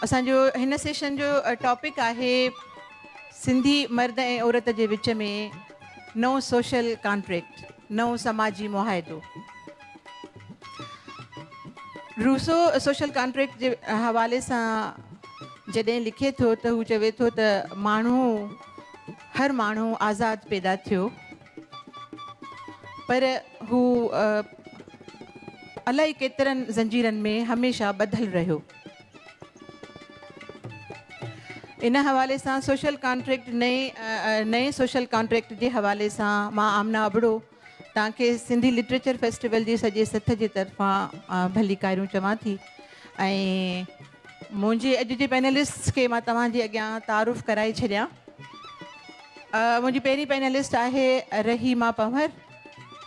असांजो हिन सेशन जो टॉपिक आहे सिंधी मर्द ऐं औरत जे विच में नओं सोशल कॉन्ट्रैक्ट, नओं समाजी मुआहिदो। रूसो सोशल कॉन्ट्रैक्ट जे हवाले सां जॾहिं लिखे थो त हू चवे थो त हर माण्हू आज़ादु पैदा थियो, पर हू अलाही केतिरनि ज़ंजीरनि में हमेशह ॿधल रहियो। इन हवाले सां सोशल कॉन्ट्रैक्ट नए सोशल कॉन्ट्रैक्ट जे हवाले सां मां आमना अबड़ो तव्हांखे सिंधी लिटरेचर फेस्टिवल जे सॼे सथ जे तरफ़ां भली कारयूं चवां थी। ऐं मुंहिंजे अॼु जे पैनलिस्ट खे मां तव्हांजे अॻियां तारुफ़ कराए छॾियां। मुंहिंजी पहिरीं पैनलिस्ट आहे रहीमा पंवर,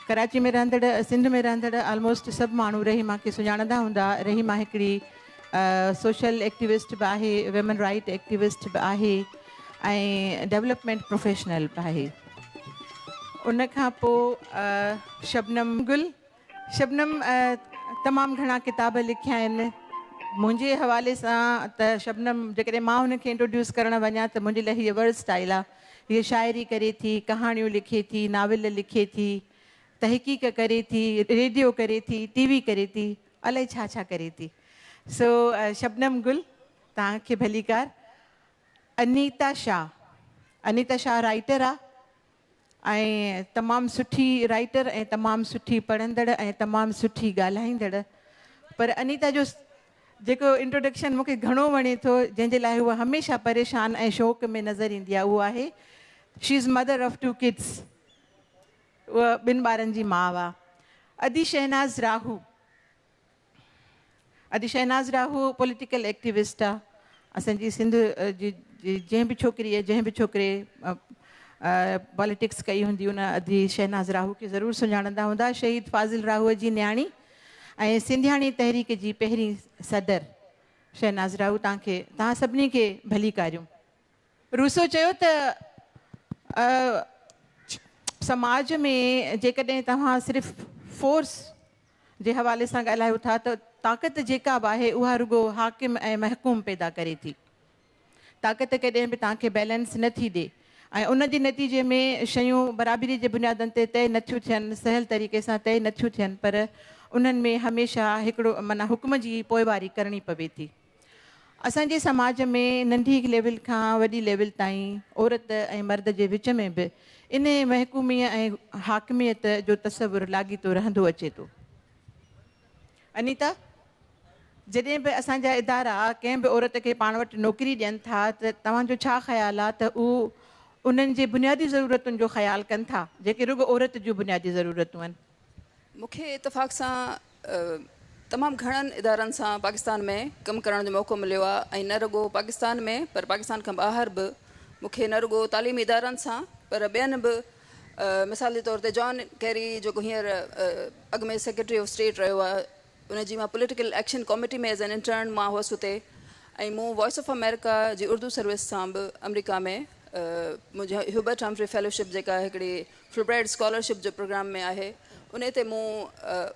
कराची में रहंदड़, सिंध में रहंदड़ ऑलमोस्ट सभु माण्हू रहीमा खे सुञाणंदा हूंदा। रहीमा हिकिड़ी सोशल एक्टिविस्ट बि आहे, वुमेन राइट एक्टिविस्ट बि आहे ऐं डेवलपमेंट प्रोफेशनल बि आहे। उन खां पोइ शबनम गुल। शबनम तमामु घणा किताब लिखिया आहिनि। मुंहिंजे हवाले सां त शबनम जेकॾहिं मां हुनखे इंट्रोड्यूस करणु वञा त मुंहिंजे लाइ हीअ वर्ड स्टाइल आहे। हीअ शाइरी करे थी, कहाणियूं लिखे थी, नाविल लिखे थी, तहक़ीक़ करे थी, रेडियो करे थी, टीवी करे थी, अलाए छा छा करे थी। सो शबनम गुल तव्हांखे भलीकार। अनीता शाह राइटर आहे ऐं तमामु सुठी राइटर ऐं तमामु सुठी पढ़ंदड़ ऐं तमामु सुठी ॻाल्हाईंदड़। पर अनीता जो जेको इंट्रोडक्शन मूंखे घणो वणे थो, जंहिंजे लाइ उहा हमेशह परेशान ऐं शौक़ में नज़र ईंदी आहे, उहो आहे she is mother of 2 kids. उहा 2 ॿारनि जी माउ आहे। अदी शहनाज़ राहू पॉलिटिकल एक्टिविस्ट आहे। असांजी सिंध जी जंहिं बि छोकिरीअ जंहिं बि छोकिरे पॉलिटिक्स कई हूंदी उन अदी शहनाज़ राहू खे ज़रूरु सुञाणंदा हूंदा। शहीद फाज़िल राहूअ जी न्याणी ऐं सिंधियाणी तहरीक जी पहिरीं सदर शहनाज़ राहू। तव्हां सभिनी खे भली कारयूं। रूसो चयो त समाज में जेकॾहिं तव्हां सिर्फ़ु फोर्स जे हवाले सां ॻाल्हायो था त ताक़त जेका बि आहे उहा रुगो हाकिम ऐं महकूम पैदा करे थी। ताक़त कॾहिं बि तव्हांखे बैलेंस नथी ॾिए ऐं उन जे नतीजे में शयूं बराबरी जे बुनियादनि ते तय नथियूं थियनि, सहल तरीक़े सां तय नथियूं थियनि, पर उन्हनि में हमेशह हिकिड़ो माना हुकुम जी पोइवारी करणी पवे थी। असांजे समाज में नंढी लेवल खां वॾी लेवल ताईं औरत ऐं मर्द जे विच में बि इन महकूमीअ ऐं हाकिमियत जो तसवुरु लाॻीतो रहंदो अचे थो। अनीता, जॾहिं बि असांजा इदारा कंहिं बि औरत खे पाण वटि नौकिरी ॾियनि था त तव्हांजो छा ख़्यालु आहे त उन्हनि जे बुनियादी ज़रूरतुनि जो ख़्यालु कनि था जेके रुगो औरत जूं बुनियादी ज़रूरतूं आहिनि? मूंखे इतफ़ाक़ सां तमामु घणनि इदारनि सां पाकिस्तान में कमु करण जो मौक़ो मिलियो आहे ऐं न रुगो पाकिस्तान में पर पाकिस्तान खां ॿाहिरि बि मूंखे न रुगो तालीमी इदारनि सां पर ॿियनि बि मिसाल जे तौर ते जॉन कैरी जेको हींअर अॻु में सेक्रेटरी ऑफ स्टेट रहियो आहे, उनजी मां पॉलिटिकल एक्शन कमिटी में एज़ एन इंटर्न मां हुअसि हुते। ऐं मूं वॉइस ऑफ अमेरिका जी उर्दू सर्विस सां बि अमेरिका में मुंहिंजो ह्यूबर्ट हम्फ्री फेलोशिप जेका हिकिड़ी फुलब्राइट स्कॉलरशिप जो प्रोग्राम में आहे, उन ते मूं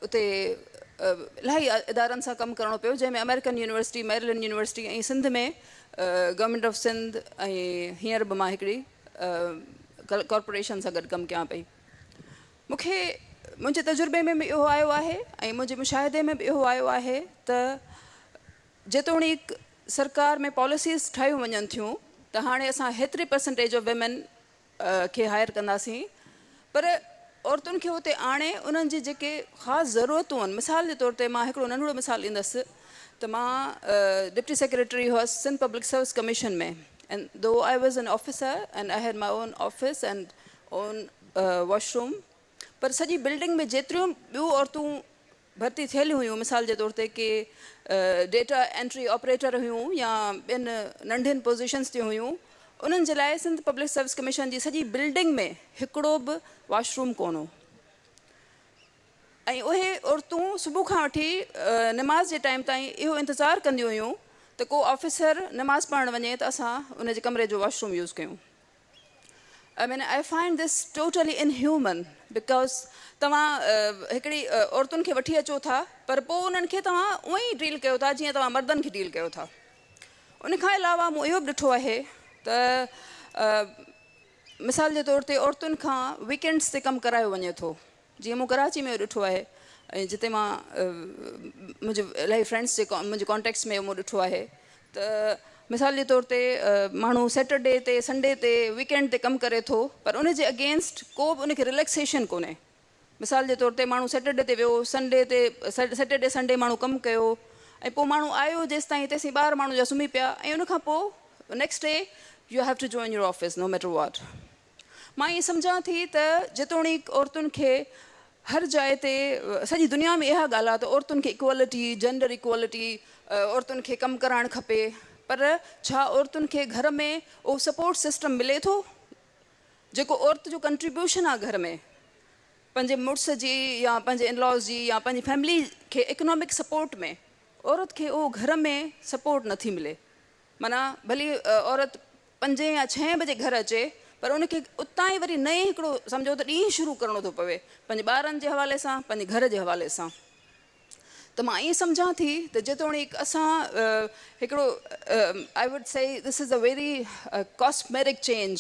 उते इलाही इदारनि सां कमु करिणो पियो, जंहिंमें अमेरिकन यूनिवर्सिटी, मेरीलैंड यूनिवर्सिटी ऐं सिंध में गवर्नमेंट ऑफ सिंध ऐं हींअर बि मां हिकिड़ी कॉर्पोरेशन सां गॾु कमु कयां पई। मूंखे मुंहिंजे तजुर्बे में बि इहो आयो आहे ऐं मुंहिंजे मुशाहिदे में बि इहो आयो आहे त जेतोणीकि सरकार में पॉलिसीज़ ठाहियूं वञनि थियूं त हाणे असां हेतिरी परसेंटेज ऑफ विमेन खे हायर कंदासीं, पर औरतुनि खे उते आणे उन्हनि जी जेके ख़ासि ज़रूरतूं आहिनि, मिसाल जे तौर ते मां हिकिड़ो नंढिड़ो मिसाल ॾींदसि त मां डिप्टी सेक्रेटरी हुअसि सिंध पब्लिक सर्विस कमीशन में। And though I was an officer and I had my own office and own washroom, पर सॼी बिल्डिंग में जेतिरियूं ॿियूं औरतूं भर्ती थियल हुयूं, मिसाल जे तौर ते के डेटा एंट्री ऑपरेटर हुयूं या ॿियनि नंढियुनि पोज़ीशन्स ते हुयूं, उन्हनि जे लाइ सिंध पब्लिक सर्विस कमीशन जी सॼी बिल्डिंग में हिकिड़ो बि वॉशरूम कोन हो। ऐं उहे औरतूं सुबुह खां वठी निमाज़ जे टाइम ताईं इहो इंतज़ारु कंदियूं हुयूं त को ऑफिसर निमाज़ पढ़णु वञे त असां उन जे कमरे जो वॉशरूम यूज़ कयूं। I mean, I find this totally inhuman because तव्हां हिकिड़ी औरतुनि खे वठी अचो था पर पोइ उन्हनि खे तव्हां उअं ई डील कयो था जीअं तव्हां मर्दनि खे डील कयो था। उन खां अलावा मूं इहो बि ॾिठो आहे त मिसाल जे तौर ते औरतुनि खां वीकेंड्स ते कमु करायो वञे थो। जीअं मूं कराची में ॾिठो आहे ऐं जिते मां मुंहिंजे इलाही फ्रेंड्स जे मुंहिंजे कॉन्टेक्ट्स में मूं ॾिठो आहे त मिसाल जे तौर ते माण्हू सैटरडे ते संडे ते वीकेंड ते कमु करे थो, पर उन जे अगेंस्ट को बि उनखे रिलैक्सेशन कोन्हे। मिसाल जे तौर ते माण्हू सैटरडे ते वियो, संडे ते सैटरडे संडे माण्हू कमु कयो ऐं पोइ माण्हू आयो जेसि ताईं तेसीं ॿार माण्हू जा सुम्ही पिया ऐं उनखां पोइ next day you have to join your office no matter what. मां ईअं सम्झां थी त जेतोणीकि औरतुनि खे हर जाइ ते सॼी दुनिया में इहा ॻाल्हि आहे त औरतुनि खे इक्वालिटी जेंडर इक्वालिटी औरतुनि खे कमु करणु खपे, पर छा औरतुनि खे घर में उहो सपोर्ट सिस्टम मिले थो जेको औरत जो कंट्रीब्यूशन आहे घर में पंहिंजे मुड़ुस जी या पंहिंजे इनलॉस जी या पंहिंजी फैमिली खे इकोनॉमिक सपोर्ट में औरत खे उहो घर में सपोर्ट नथी मिले। माना भली औरत 5 या 6 बजे घर अचे, पर उनखे उतां ई वरी नए हिकिड़ो सम्झो त ॾींहुं शुरू करिणो थो पवे पंहिंजे ॿारनि जे हवाले सां, पंहिंजे घर जे हवाले सां। त मां ईअं सम्झां थी त जेतोणीकि असां हिकिड़ो I would say this is a very cosmetic change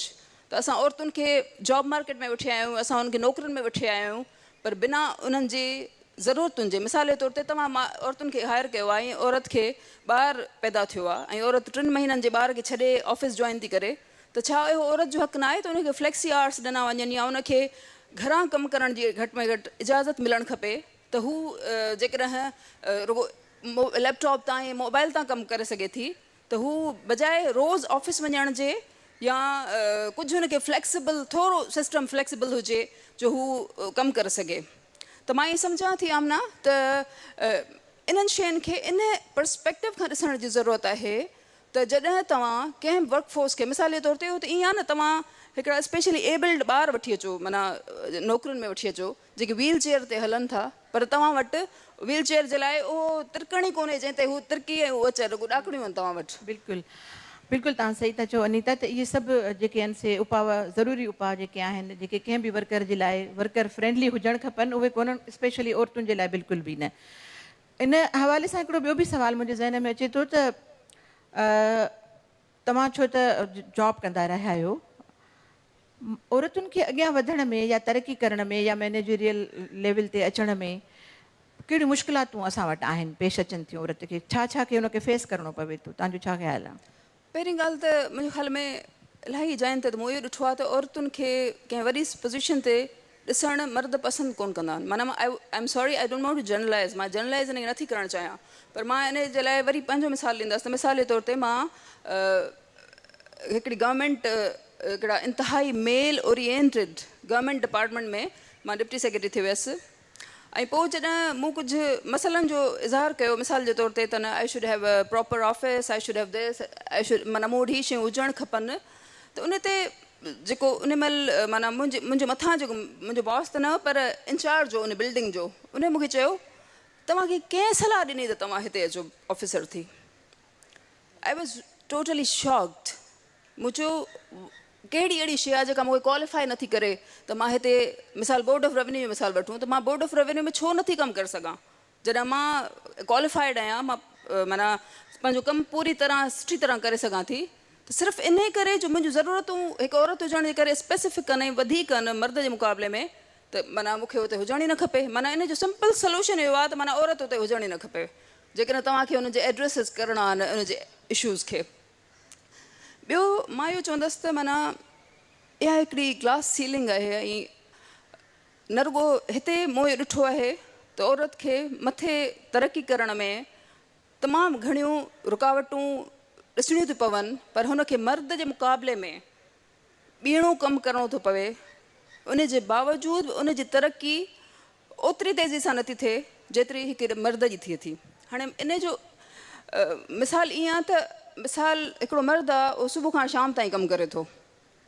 त असां औरतुनि खे जॉब मार्केट में वठी आया आहियूं, असां उन्हनि खे नौकरियुनि में वठी आया आहियूं, पर बिना उन्हनि जी ज़रूरतुनि जे। मिसाल जे तौर ते तव्हां औरतुनि खे हायर कयो आहे ऐं औरत खे ॿारु पैदा थियो आहे ऐं औरत 3 महीननि जे ॿार खे छॾे ऑफिस जॉइन थी करे, त छा इहो औरत जो हक़ न आहे त उनखे फ्लैक्सी आवर्स ॾिना वञनि या उनखे घरां कमु करण जी घटि में घटि इजाज़त मिलणु खपे त हू जेकॾहिं रुगो लैपटॉप तां ऐं मोबाइल तां कमु करे सघे थी त हू बजाए रोज़ ऑफिस वञण जे या कुझु हुनखे फ्लैक्सिबल थोरो सिस्टम फ्लैक्सिबल हुजे जो हू कमु करे सघे। त मां ईअं सम्झां थी आमना त इन्हनि शयुनि खे इन पर्सपेक्टिव खां ॾिसण जी ज़रूरत आहे त जॾहिं तव्हां कंहिं वर्कफोर्स खे मिसाल जे तौर ते ईअं आहे न, तव्हां हिकिड़ा स्पेशली एबल्ड ॿार वठी अचो, माना नौकरियुनि में वठी अचो जेके व्हील चेयर ते हलनि था, पर तव्हां वटि व्हील चेयर जे लाइ उहो तिरकणी कोन्हे जंहिं ते हू तिरकी ऐं उहो अचे रुगो ॾाकणियूं आहिनि तव्हां वटि। बिल्कुलु बिल्कुलु तव्हां सही था चओ अनीता। त इहे सभु जेके आहिनि से उपाउ ज़रूरी उपाउ जेके आहिनि जेके कंहिं बि वर्कर जे लाइ वर्कर फ्रेंडली हुजणु खपनि, उहे कोन्हनि स्पेशली औरतुनि जे लाइ बिल्कुलु बि न। इन हवाले सां हिकिड़ो ॿियो बि सुवालु मुंहिंजे ज़हन में अचे थो त तव्हां छो त जॉब कंदा रहिया आहियो, औरतुनि खे अॻियां वधण में या तरक़ी करण में या मैनेजरियल लेवल ते अचण में कहिड़ियूं मुश्किलातूं असां वटि आहिनि, पेश अचनि थियूं औरत खे, छा छा खे हुनखे फेस करिणो पवे थो? तव्हांजो छा ख़्यालु आहे? पहिरीं ॻाल्हि त मुंहिंजे ख़्याल में इलाही जाइनि ते मूं इहो ॾिठो आहे त औरतुनि खे कंहिं वॾी पोज़ीशन ते ॾिसणु मर्द पसंदि कोन कंदा आहिनि। माना I am sorry I don't want to generalise, मां जनरलाइज़ इन खे नथी करणु चाहियां, पर मां इन जे लाइ वरी पंहिंजो मिसाल ॾींदसि। त मिसाल जे तौर ते मां हिकिड़ी गवर्नमेंट हिकिड़ा इंतिहाई मेल ओरिएंटेड गवर्नमेंट डिपार्टमेंट में मां डिप्टी सेक्रेटरी थी वियसि ऐं पोइ जॾहिं मूं कुझु मसइलनि जो इज़हार कयो, मिसाल जे तौर ते त न I should have a proper office, I should have this, I should माना मूं वटि हीअ शयूं हुजणु खपनि, त उन ते जेको उन महिल माना मुंहिंजे मथां जेको मुंहिंजो बॉस त न पर इंचार्ज हो उन बिल्डिंग जो, उन मूंखे चयो तव्हांखे कंहिं सलाह ॾिनी त तव्हां हिते अचो ऑफिसर थी? I was totally shocked. मूं चयो कहिड़ी अहिड़ी शइ आहे जेका मूंखे क्वालिफाई नथी करे त मां हिते मिसाल बोर्ड ऑफ रेवेन्यू जो मिसाल वठूं त मां बोर्ड ऑफ रेवेन्यू में छो नथी कमु करे सघां जॾहिं मां क्वालिफाइड आहियां, मां माना पंहिंजो कमु पूरी तरह सुठी तरह करे सघां थी। त सिर्फ़ु इन करे जो मुंहिंजूं ज़रूरतूं हिकु औरत हुजण जे करे स्पेसिफिक आहिनि वधीक आहिनि मर्द जे मुक़ाबले में, त माना मूंखे हुते हुजण ई न खपे। माना इन जो सिंपल सोल्यूशन इहो आहे त माना औरत हुते हुजण ई न खपे जेकॾहिं तव्हांखे हुनजे एड्रेसिस करणा आहिनि उनजे इशूज़ खे। ॿियो मां इहो चवंदसि त माना इहा हिकिड़ी ग्लास सीलिंग आहे ऐं न रुगो हिते मूं इहो ॾिठो आहे त औरत खे मथे तरक़ी करण में तमामु घणियूं रुकावटूं ॾिसणियूं थियूं पवनि, पर हुनखे मर्द जे मुक़ाबले में ॿीणो कमु करिणो थो पवे, उन जे बावजूदि उन जी तरक़ी ओतिरी तेज़ी सां नथी थिए जेतिरी हिकु मर्द जी थिए थी। हाणे इन जो मिसाल ईअं आहे त मिसाल हिकिड़ो मर्द आहे उहो सुबुह खां शाम ताईं कमु करे थो,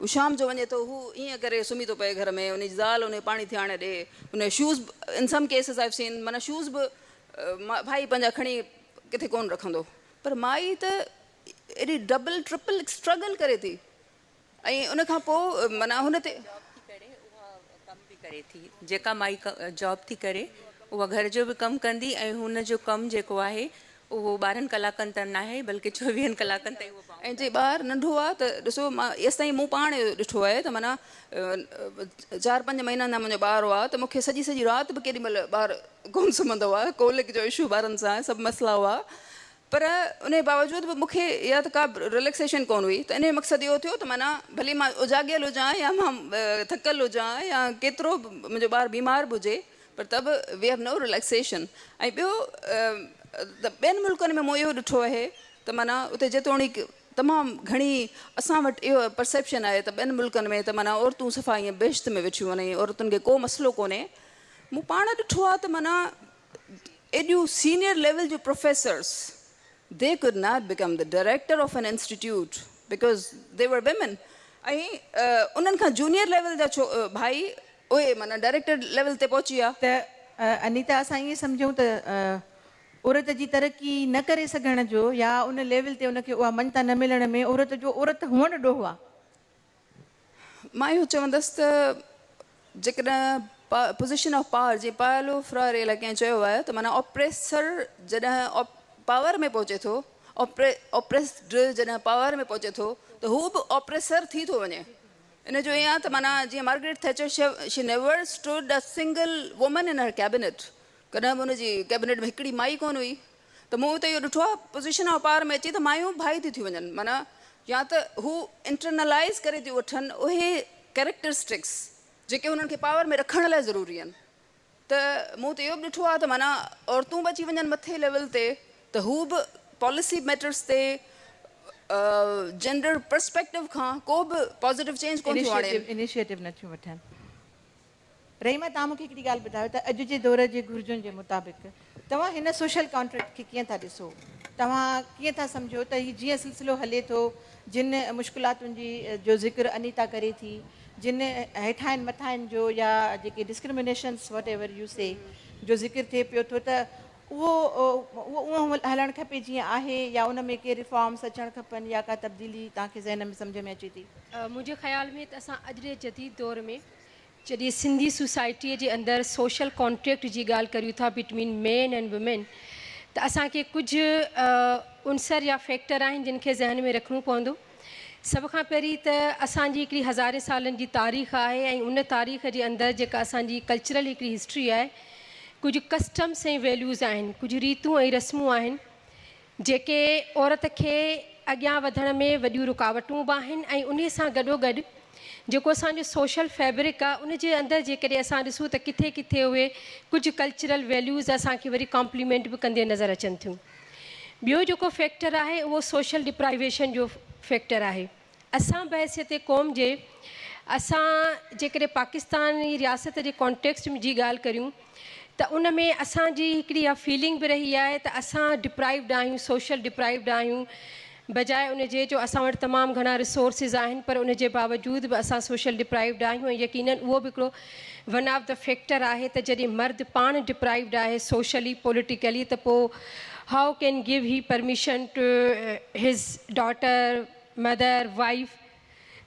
हू शाम जो वञे थो, हू ईअं करे सुम्ही थो पए घर में, उनजी ज़ाल उन पाणी थी आणे ॾे, उन shoes in some cases I've seen माना शूज़ बि भाई पंहिंजा खणी किथे कोन रखंदो, पर माई त एॾी डबल ट्रिपल स्ट्रगल करे थी ऐं उन खां पोइ माना हुन ते कमु बि करे थी। जेका माई जॉब थी करे उहा घर जो बि कमु कंदी ऐं हुन जो कमु जेको आहे उहो 12 कलाकनि त न आहे बल्कि 24 कलाकनि ताईं उहो पाऊं। ऐं जे ॿारु नंढो आहे त ॾिसो मां एसिताईं मूं पाण ॾिठो आहे त माना 4-5 महीना अञा मुंहिंजो ॿारु आहे त मूंखे सॼी सॼी राति बि केॾी महिल ॿारु कोन सुम्हंदो आहे, कोलिक जो इशू ॿारनि सां सभु मसइला हुआ, पर उन जे बावजूदि बि मूंखे या त का रिलैक्सेशन कोन हुई। त इन जो मक़सदु इहो थियो त माना भली मां उजागियल हुजां या मां थकल हुजां या केतिरो बि मुंहिंजो ॿारु बीमार बि हुजे, पर त बि वी हैव नो रिलैक्सेशन। ऐं ॿियो त ॿियनि मुल्कनि में मूं इहो ॾिठो आहे त माना उते जेतोणीकि तमामु घणी असां वटि इहो परसेप्शन आहे त ॿियनि मुल्कनि में त माना औरतूं सफ़ा ईअं बेश्त में वेठियूं आहिनि, औरतुनि खे को मसइलो कोन्हे। मूं पाण ॾिठो आहे त माना एॾियूं सीनियर लेवल जूं professors, they could not become the director of an institute because they were women. ऐं उन्हनि खां जूनियर लेवल जा भाई उहे माना डायरेक्टर लेवल ते पहुची विया। त अनीता असां ईअं सम्झूं त औरत जी तरक़ी न करे सघण जो या उन लेवल ते उनखे उहा मञता न मिलण में औरत जो औरत हुअण ॾोहो आहे। मां इहो चवंदसि त जेकॾहिं पोज़ीशन ऑफ पावर जीअं पायलो फ्रारे लाइ कंहिं चयो आहे त माना ऑपरेसर जॾहिं पावर में पहुचे थो, ऑपरेस्ड जॾहिं पावर में पहुचे थो त हू बि ऑपरेसर थी थो वञे। इन जो ईअं आहे त माना जीअं Margaret Thatcher she never stood a single woman in हर कैबिनेट, कॾहिं बि हुनजी कैबिनेट में हिकिड़ी माई कोन हुई। त मूं त इहो ॾिठो आहे पोज़ीशन ऑफ पावर में अची त मायूं भाई थी वञनि, माना या त हू इंटरनलाइज़ करे थियूं वठनि उहे कैरेक्टरिस्टिक्स जेके हुननि खे पावर में रखण लाइ ज़रूरी आहिनि। त मूं त इहो बि ॾिठो आहे त माना औरतूं बि अची वञनि मथे लेवल ते त हू बि पॉलिसी मैटर्स ते जेंडर पर्सपेक्टिव खां को बि पॉज़िटिव चेंज कोन थियूं आणे। इनिशिएटिव नथियूं वठनि। रहीमा, तव्हां मूंखे हिकिड़ी ॻाल्हि ॿुधायो त अॼु जे दौर जे घुर्जुनि जे मुताबिक़ तव्हां हिन सोशल कॉन्ट्रैक्ट खे कीअं था ॾिसो? तव्हां कीअं था सम्झो त हीउ जीअं सिलसिलो हले थो, जिन मुश्किलातुनि जी जो ज़िक्र अनीता करे थी, जिन हेठां आहिनि मथां आहिनि जो या जेके डिस्क्रिमिनेशन्स वट एवर यू से जो ज़िक्र थिए पियो थो, त उहो हलणु खपे जीअं आहे या उन में के रिफॉर्म्स अचणु खपनि या का तब्दीली तव्हांखे ज़हन में सम्झ में अचे थी? मुंहिंजे ख़्याल में त असां अॼु जे जदीद दौर में जॾहिं सिंधी सोसाइटीअ जे अंदरि सोशल कॉन्ट्रैक्ट जी ॻाल्हि करियूं था बिटवीन मेन एंड वुमेन, त असांखे कुझु उनसर या फैक्टर आहिनि जिन खे ज़हन में रखिणो पवंदो। सभ खां पहिरीं त असांजी हिकिड़ी हज़ारे सालनि जी तारीख़ आहे ऐं उन तारीख़ जे अंदरि जेका असांजी कल्चरल हिकिड़ी हिस्ट्री आहे, कुझु कस्टम्स ऐं वैल्यूज़ आहिनि, कुझु रीतूं ऐं रस्मूं आहिनि जेके औरत खे अॻियां वधण में वॾियूं रुकावटूं बि आहिनि। ऐं उन सां गॾोगॾु जेको असांजो सोशल फैब्रिक आहे उन जे अंदरि जेकॾहिं असां ॾिसूं त किथे किथे उहे कुझु कल्चरल वैल्यूज़ असांखे वरी कॉम्प्लीमेंट बि कंदे नज़र अचनि थियूं। ॿियो जेको फैक्टर आहे उहो सोशल डिप्राइवेशन जो फैक्टर आहे। असां बहसियत क़ौम जे असां जेकॾहिं पाकिस्तानी रियासत जे कॉन्टेक्स्ट जी ॻाल्हि करियूं त उन में असांजी हिकिड़ी इहा फीलिंग बि रही आहे त असां डिप्राइव्ड आहियूं, सोशल डिप्राइव्ड आहियूं, बजाए उन जे जो असां वटि तमामु घणा रिसोर्सिस आहिनि पर उन जे बावजूदि बि असां सोशल डिप्राइव्ड आहियूं। ऐं यकीनन उहो बि हिकिड़ो वन ऑफ द फैक्टर आहे त जॾहिं मर्द पाण डिप्राइव्ड आहे सोशली पॉलिटिकली, त पोइ how can give he permission to his daughter, mother, wife,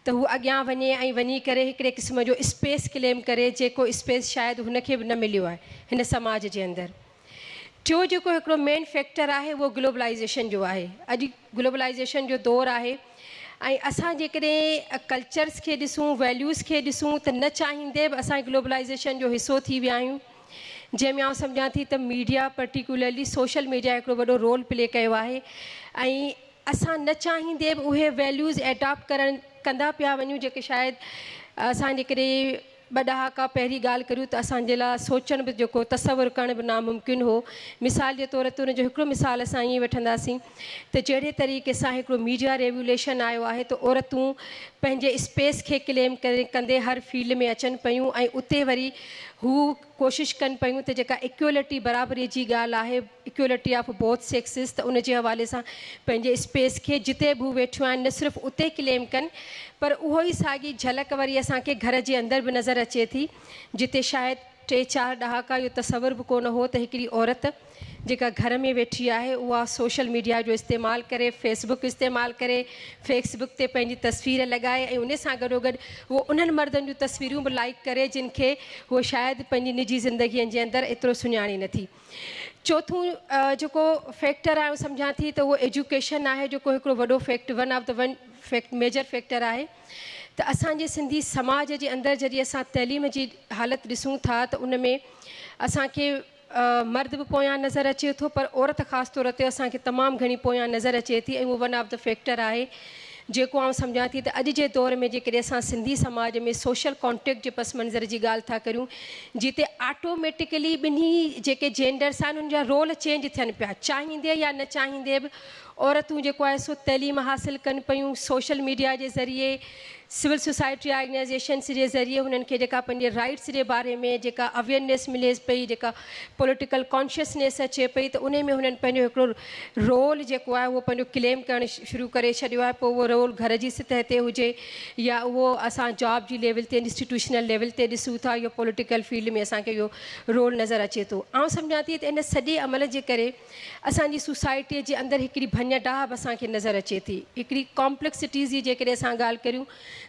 त हू अॻियां वञे ऐं वञी करे हिकिड़े क़िस्म जो स्पेस क्लेम करे जेको स्पेस शायदि हुनखे बि न मिलियो आहे हिन समाज जे अंदरि। टियों जेको हिकिड़ो मेन फैक्टर आहे उहो ग्लोबलाइज़ेशन जो आहे। अॼु ग्लोबलाइज़ेशन जो दौरु आहे ऐं असां जेकॾहिं कल्चर्स खे ॾिसूं, वैल्यूज़ खे ॾिसूं त न चाहींदे बि असां ग्लोबलाइज़ेशन जो हिसो थी विया आहियूं, जंहिंमें आउं सम्झां थी त मीडिया पर्टिकुलरली सोशल मीडिया हिकिड़ो वॾो रोल प्ले कयो आहे। ऐं असां न चाहींदे बि उहे वैल्यूज़ एडॉप्ट कंदा पिया वञूं जेके शायदि असां जेकॾहिं 2 ॾहाका पहिरीं ॻाल्हि करियूं त असांजे लाइ सोचण बि जेको तसवुरु करण बि नामुमकिन हो। मिसाल जे तौर ते उनजो हिकिड़ो मिसाल असां ईअं वठंदासीं त जहिड़े तरीक़े सां हिकिड़ो मीडिया रेवुलेशन आयो आहे त औरतूं पंहिंजे स्पेस खे क्लेम कंदे हर फील्ड में अचनि पियूं ऐं उते वरी हू कोशिशि कनि पियूं त जेका इक्वलिटी बराबरी जी ॻाल्हि आहे, इक्वलिटी ऑफ बोथ सेक्सिस, त उन जे हवाले सां पंहिंजे स्पेस खे जिते बि वेठियूं आहिनि न सिर्फ़ु उते क्लेम कनि पर उहो ई साॻी झलक वरी असांखे घर जे अंदरि बि नज़र अचे थी जिते शायदि 3-4 ॾहाका इहो तसवुरु बि कोन हो त हिकिड़ी औरत जेका घर में वेठी आहे उहा सोशल मीडिया जो इस्तेमालु करे, फेसबुक इस्तेमालु करे, फेसबुक ते पंहिंजी तस्वीर लॻाए ऐं उन सां गॾोगॾु उहो उन्हनि मर्दनि जूं तस्वीरूं बि लाइक करे जिन खे उहो शायदि पंहिंजी निजी ज़िंदगीअ जे अंदरि एतिरो सुञाणे नथी। चोथों जेको फैक्टर आहे सम्झां थी त उहो एजुकेशन आहे, जेको हिकिड़ो वॾो one of the major factor आहे। त असांजे सिंधी समाज जे अंदरि जॾहिं असां तइलीम जी हालति ॾिसूं था त उन में असांखे मर्द बि पोयां नज़र अचे थो, पर औरत ख़ासि तौर ते असांखे तमामु घणी पोयां नज़र अचे थी ऐं उहो वन ऑफ द फैक्टर आहे जेको आउं सम्झां थी त अॼु जे दौर में जेकॾहिं असां सिंधी समाज में सोशल कॉन्टेक्ट जे पस मंज़र जी ॻाल्हि था करियूं, जिते ऑटोमेटिकली ॿिन्ही जेके जेंडर्स आहिनि उन जा रोल चेंज थियनि पिया, चाहींदे या न चाहींदे बि औरतूं जेको आहे सो तइलीम हासिलु कनि पियूं, सोशल मीडिया जे ज़रिए, सिविल सोसाइटी ऑर्गेनाइज़ेशन्स जे ज़रिए हुननि खे जेका पंहिंजे राइट्स जे बारे में जेका अवेयरनेस मिले पई, जेका पॉलिटिकल कॉन्शियसनेस अचे पई, त उन में हुननि पंहिंजो हिकिड़ो रोल जेको आहे उहो पंहिंजो क्लेम करणु शुरू करे छॾियो आहे। पोइ उहो रोल घर जी सतह ते हुजे या उहो असां जॉब जी लेवल ते इंस्टीट्यूशनल लेवल ते ॾिसूं था, इहो पॉलिटिकल फील्ड में असांखे इहो रोल नज़र अचे थो। आउं सम्झां थी त इन सॼे अमल जे करे असांजी सोसाइटीअ जे अंदरि हिकिड़ी भञ-डाह बि असांखे नज़र अचे थी, हिकिड़ी कॉम्प्लेक्सिटीज़ जी जेकॾहिं असां ॻाल्हि करियूं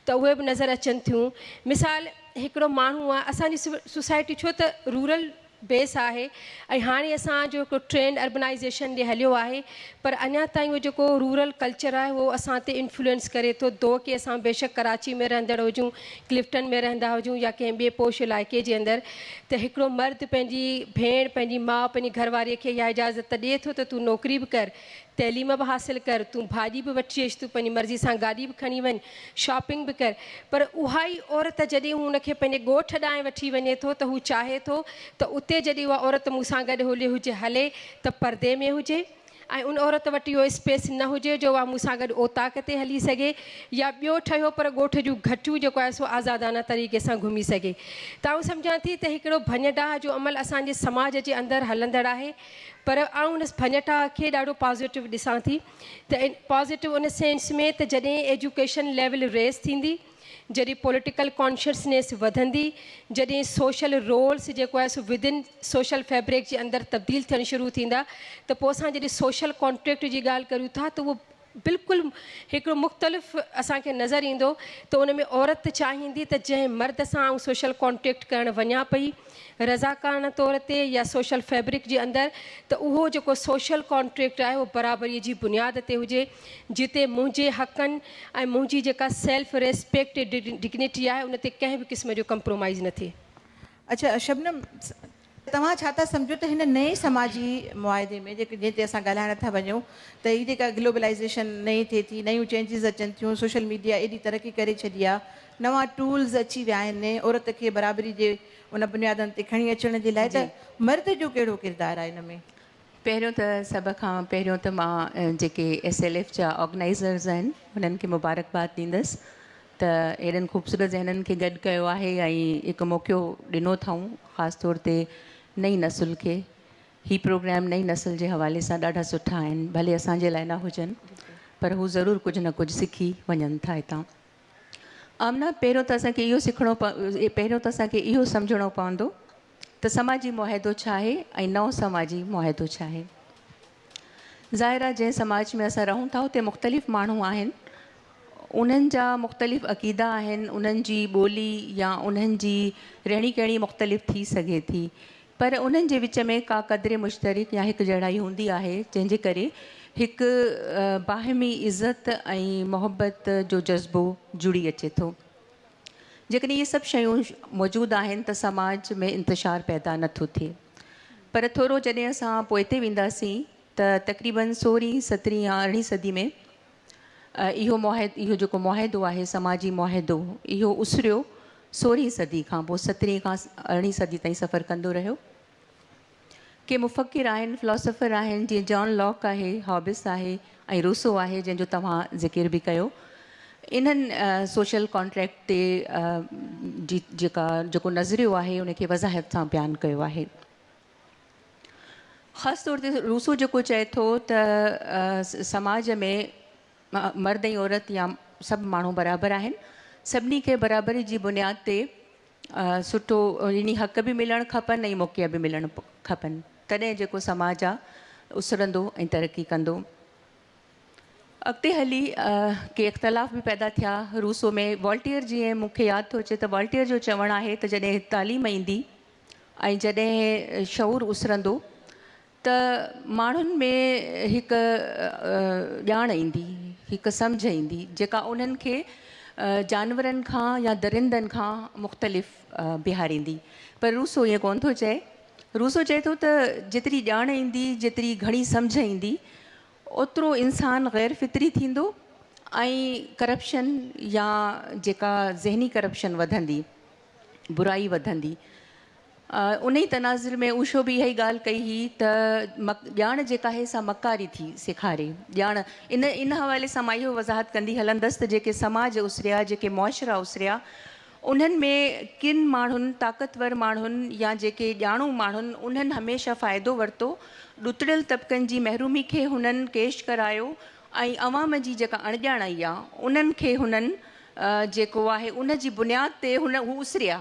त उहे बि नज़र अचनि थियूं। मिसाल हिकिड़ो माण्हू आहे, असांजी सोसाइटी छो त रूरल बेस आहे ऐं हाणे असांजो हिकिड़ो ट्रेंड अर्बनाइज़ेशन ॾे हलियो आहे, पर अञा ताईं उहो जेको रूरल कल्चर आहे उहो असां ते इन्फ्लुएंस करे थो। दो की असां बेशक कराची में रहंदड़ हुजूं, क्लिफ्टन में रहंदा हुजूं या कंहिं ॿिए पोश इलाइक़े जे अंदरि, त हिकिड़ो मर्द पंहिंजी भेण, पंहिंजी माउ, पंहिंजी घरवारीअ खे इहा इजाज़त ॾिए थो त तूं नौकिरी बि कर, तइलीम बि हासिलु कर, तूं भाॼी बि वठी अचु, तूं पंहिंजी मर्ज़ी सां गाॾी बि खणी वञु, शॉपिंग बि कर। पर उहा ई औरत जॾहिं हू हुनखे पंहिंजे ॻोठ ॾांहुं वठी वञे थो त हू चाहे थो त उते जॾहिं उहा औरत मूंसां गॾु हले त परदे में हुजे ऐं उन औरत वटि इहो स्पेस न हुजे जो उहा मूंसां गॾु ओताक ते हली सघे या ॿियो ठहियो पर ॻोठ जूं घटियूं जेको आहे सो आज़ादाना तरीक़े सां घुमी सघे। त आउं सम्झां थी त हिकिड़ो भञ-डाह जो अमल असांजे समाज जे अंदरि हलंदड़ आहे, पर आउं उन भञ-डाह खे ॾाढो पॉज़िटिव ॾिसां थी। त पॉज़िटिव उन सेंस में त जॾहिं एजुकेशन लेवल रेस थींदी, जॾहिं पॉलिटिकल कॉन्शियसनेस वधंदी, जॾहिं सोशल रोल्स जेको आहे सो विदिन सोशल फैब्रिक जे अंदरि तब्दील थियणु शुरू थींदा, त पोइ असां जॾहिं सोशल कॉन्ट्रैक्ट जी ॻाल्हि करियूं था त उहो बिल्कुलु हिकिड़ो मुख़्तलिफ़ असांखे नज़र ईंदो। त उन में औरत चाहींदी त जंहिं मर्द सां आउं सोशल कॉन्ट्रैक्ट करणु वञा पई रज़ाकाराना तौर ते या सोशल फैब्रिक जे अंदरि, त उहो जेको सोशल कॉन्ट्रैक्ट आहे उहो बराबरीअ जी बुनियाद ते हुजे, जिते मुंहिंजे हक़नि ऐं मुंहिंजी जेका सेल्फ रेस्पेक्ट डिग्निटी आहे उन ते कंहिं बि क़िस्म जो कंप्रोमाइज़ न थिए। अच्छा शबनम, तव्हां छा था सम्झो त हिन नए समाजी मुआदे में जेके जंहिं ते असां ॻाल्हाइण था वञूं त हीअ जेका ग्लोबलाइज़ेशन नई थिए थी, नयूं चेंजिस अचनि थियूं, सोशल मीडिया एॾी तरक़ी करे छॾी आहे, नवां टूल्स अची विया आहिनि औरत खे बराबरी जे उन बुनियादनि ते खणी अचण जे लाइ, त मर्द जो कहिड़ो किरदारु आहे हिन में? पहिरियों त सभ खां पहिरियों त मां जेके SLF जा ऑर्गेनाइज़र्स आहिनि हुननि खे मुबारकबाद ॾींदसि त एॾनि ख़ूबसूरत ज़हननि खे गॾु कयो आहे ऐं हिकु मौक़ो ॾिनो अथऊं ख़ासि तौर ते नई नसुल खे। हीउ प्रोग्राम नई नसुल जे हवाले सां ॾाढा सुठा आहिनि, भले असांजे लाइ न हुजनि पर हू ज़रूरु कुझु न कुझु सिखी वञनि था हितां। आमना, पहिरियों त असांखे इहो सम्झणो पवंदो त समाजी मुआहिदो छा आहे ऐं नओं समाजी मुआहिदो छा आहे। ज़ाहिर आहे जंहिं समाज में असां रहूं था उते मुख़्तलिफ़ माण्हू आहिनि, उन्हनि जा मुख़्तलिफ़ अक़ीदा आहिनि, उन्हनि जी ॿोली या उन्हनि जी रहणी कहिड़ी मुख़्तलिफ़ थी सघे थी, पर उन्हनि जे विच में का क़द्र मुश्तरक या हिकु जहिड़ाई हूंदी आहे जंहिंजे करे हिकु बाहिमी इज़त ऐं मुहबत जो जज़्बो जुड़ी अचे थो। जेकॾहिं इहे सभु शयूं मौजूदु आहिनि त समाज में इंतिशार पैदा नथो थिए। पर थोरो जॾहिं असां पोइते वेंदासीं त तक़रीबन 16हीं 17हीं या 18हीं सदी में इहो जेको मुआहिदो आहे समाजी मुआहिदो इहो उसरियो 16हीं सदी खां पोइ 17हीं खां 18हीं सदी ताईं सफ़र कंदो रहियो। के मुफ़क्किर आहिनि, फिलोसोफर आहिनि, जीअं जॉन लॉक आहे, हॉबिस आहे ऐं रूसो आहे जंहिंजो तव्हां ज़िकिर बि कयो। इन्हनि सोशल कॉन्ट्रैक्ट ते जेको नज़रियो आहे उनखे वज़ाहत सां बयानु कयो आहे। ख़ासि तौर ते रूसो जेको चए थो त समाज में मर्द ऐं औरत या सभु माण्हू बराबरि आहिनि, सभिनी खे बराबरी जी बुनियाद ते सुठो यानी हक़ बि मिलणु खपनि ऐं मौक़ा बि मिलणु खपनि। तॾहिं जेको समाज आहे उसरंदो ऐं तरक़ी कंदो। अॻिते हली के इख़्तिलाफ़ बि पैदा थिया रूसो में। वॉल्टियर जीअं मूंखे यादि थो अचे त वॉल्टियर जो चवणु आहे त जॾहिं तालीम ईंदी ऐं जॾहिं शऊर उसरंदो त माण्हुनि में हिकु ॼाण ईंदी, हिकु सम्झ ईंदी जेका उन्हनि खे जानवरनि खां या दरिंदनि खां मुख़्तलिफ़ बिहारींदी। पर रूसो ईअं कोन थो चए। रूसो चए थो त जेतिरी ॼाण ईंदी, जेतिरी घणी सम्झ ईंदी, ओतिरो इंसानु ग़ैर फितरी थींदो ऐं करप्शन या जेका ज़हनी करप्शन वधंदी, बुराई वधंदी। उन ई तनाज़ुर में ऊशो बि इहा ई ॻाल्हि कई हुई त ॼाण जेका आहे सा मकारी थी सेखारे। ॼाण इन हवाले सां मां इहो वज़ाहत कंदी हलंदसि त जेके समाज उसरिया, जेके मुआशरा उसरिया, उन्हनि में किन माण्हुनि, ताक़तवर माण्हुनि या जेके ॼाणू माण्हुनि, उन्हनि हमेशह फ़ाइदो वरितो, ॾुतड़ियल तबिकनि जी महरूमी खे हुननि केश करायो ऐं अवाम जी जेका अणॼाणाई आहे उन्हनि खे हुननि जेको आहे उन जी बुनियाद ते हू उसरिया।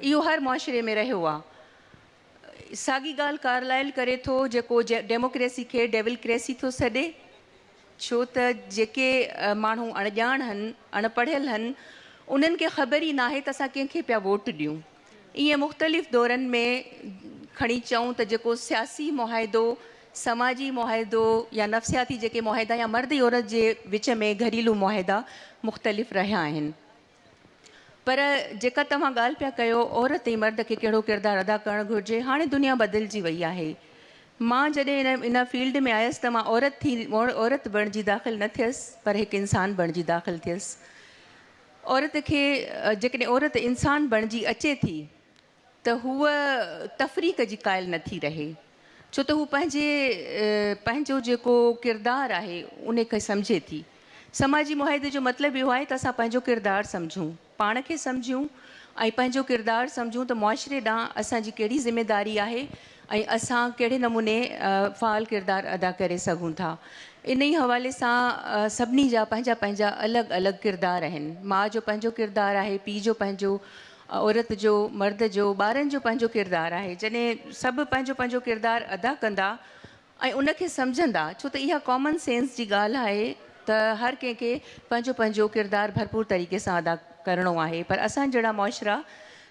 इहो हर मुआशरे में रहियो आहे। साॻी ॻाल्हि कार्लाइल करे थो, जेको डेमोक्रेसी खे डेविलक्रेसी थो सॾे, छो त जेके माण्हू अणॼाण आहिनि, अणपढ़ियल आहिनि, उन्हनि खे ख़बर ई न आहे त असां कंहिंखे पिया वोट ॾियूं। ईअं मुख़्तलिफ़ दौरनि में खणी चऊं त जेको सियासी मुआहिदो, समाजी मुआहिदो या नफ़्सियाती जेके मुआहिदा या मर्द औरत जे विच में घरेलू मुआहिदा मुख़्तलिफ़ रहिया आहिनि। पर जेका तव्हां ॻाल्हि पिया कयो औरत ऐं मर्द खे कहिड़ो किरदारु अदा करणु घुरिजे, हाणे दुनिया बदिलजी वई आहे। मां जॾहिं इन फील्ड में आयसि त मां औरत बणिजी दाख़िल न थियसि, पर हिकु इंसानु बणिजी दाख़िल थियसि। औरत खे जेकॾहिं औरत इंसानु बणिजी अचे थी त हूअ तफ़रीक़ जी क़ाइल नथी रहे, छो त हू पंहिंजो जेको किरदारु आहे उन खे सम्झे थी। समाजी मुआहिदे जो मतिलबु इहो आहे त असां पंहिंजो किरदारु सम्झूं, पाण खे सम्झूं ऐं पंहिंजो किरदारु सम्झूं त मुआशरे ॾांहुं असांजी कहिड़ी ज़िमेदारी आहे ऐं असां कहिड़े नमूने फ़ाल किरदारु अदा करे सघूं था। इन ई हवाले सां सभिनी जा पंहिंजा पंहिंजा अलॻि अलॻि किरदार आहिनि। माउ जो पंहिंजो किरदारु आहे, पीउ जो पंहिंजो, औरत जो, मर्द जो, ॿारनि जो पंहिंजो किरदारु आहे। जॾहिं सभु पंहिंजो पंहिंजो किरदारु अदा कंदा ऐं उनखे सम्झंदा, छो त इहा कॉमन सेंस जी ॻाल्हि आहे त हर कंहिंखे पंहिंजो पंहिंजो किरदारु भरपूर तरीक़े सां अदा करिणो आहे। पर असां जहिड़ा मुआशरा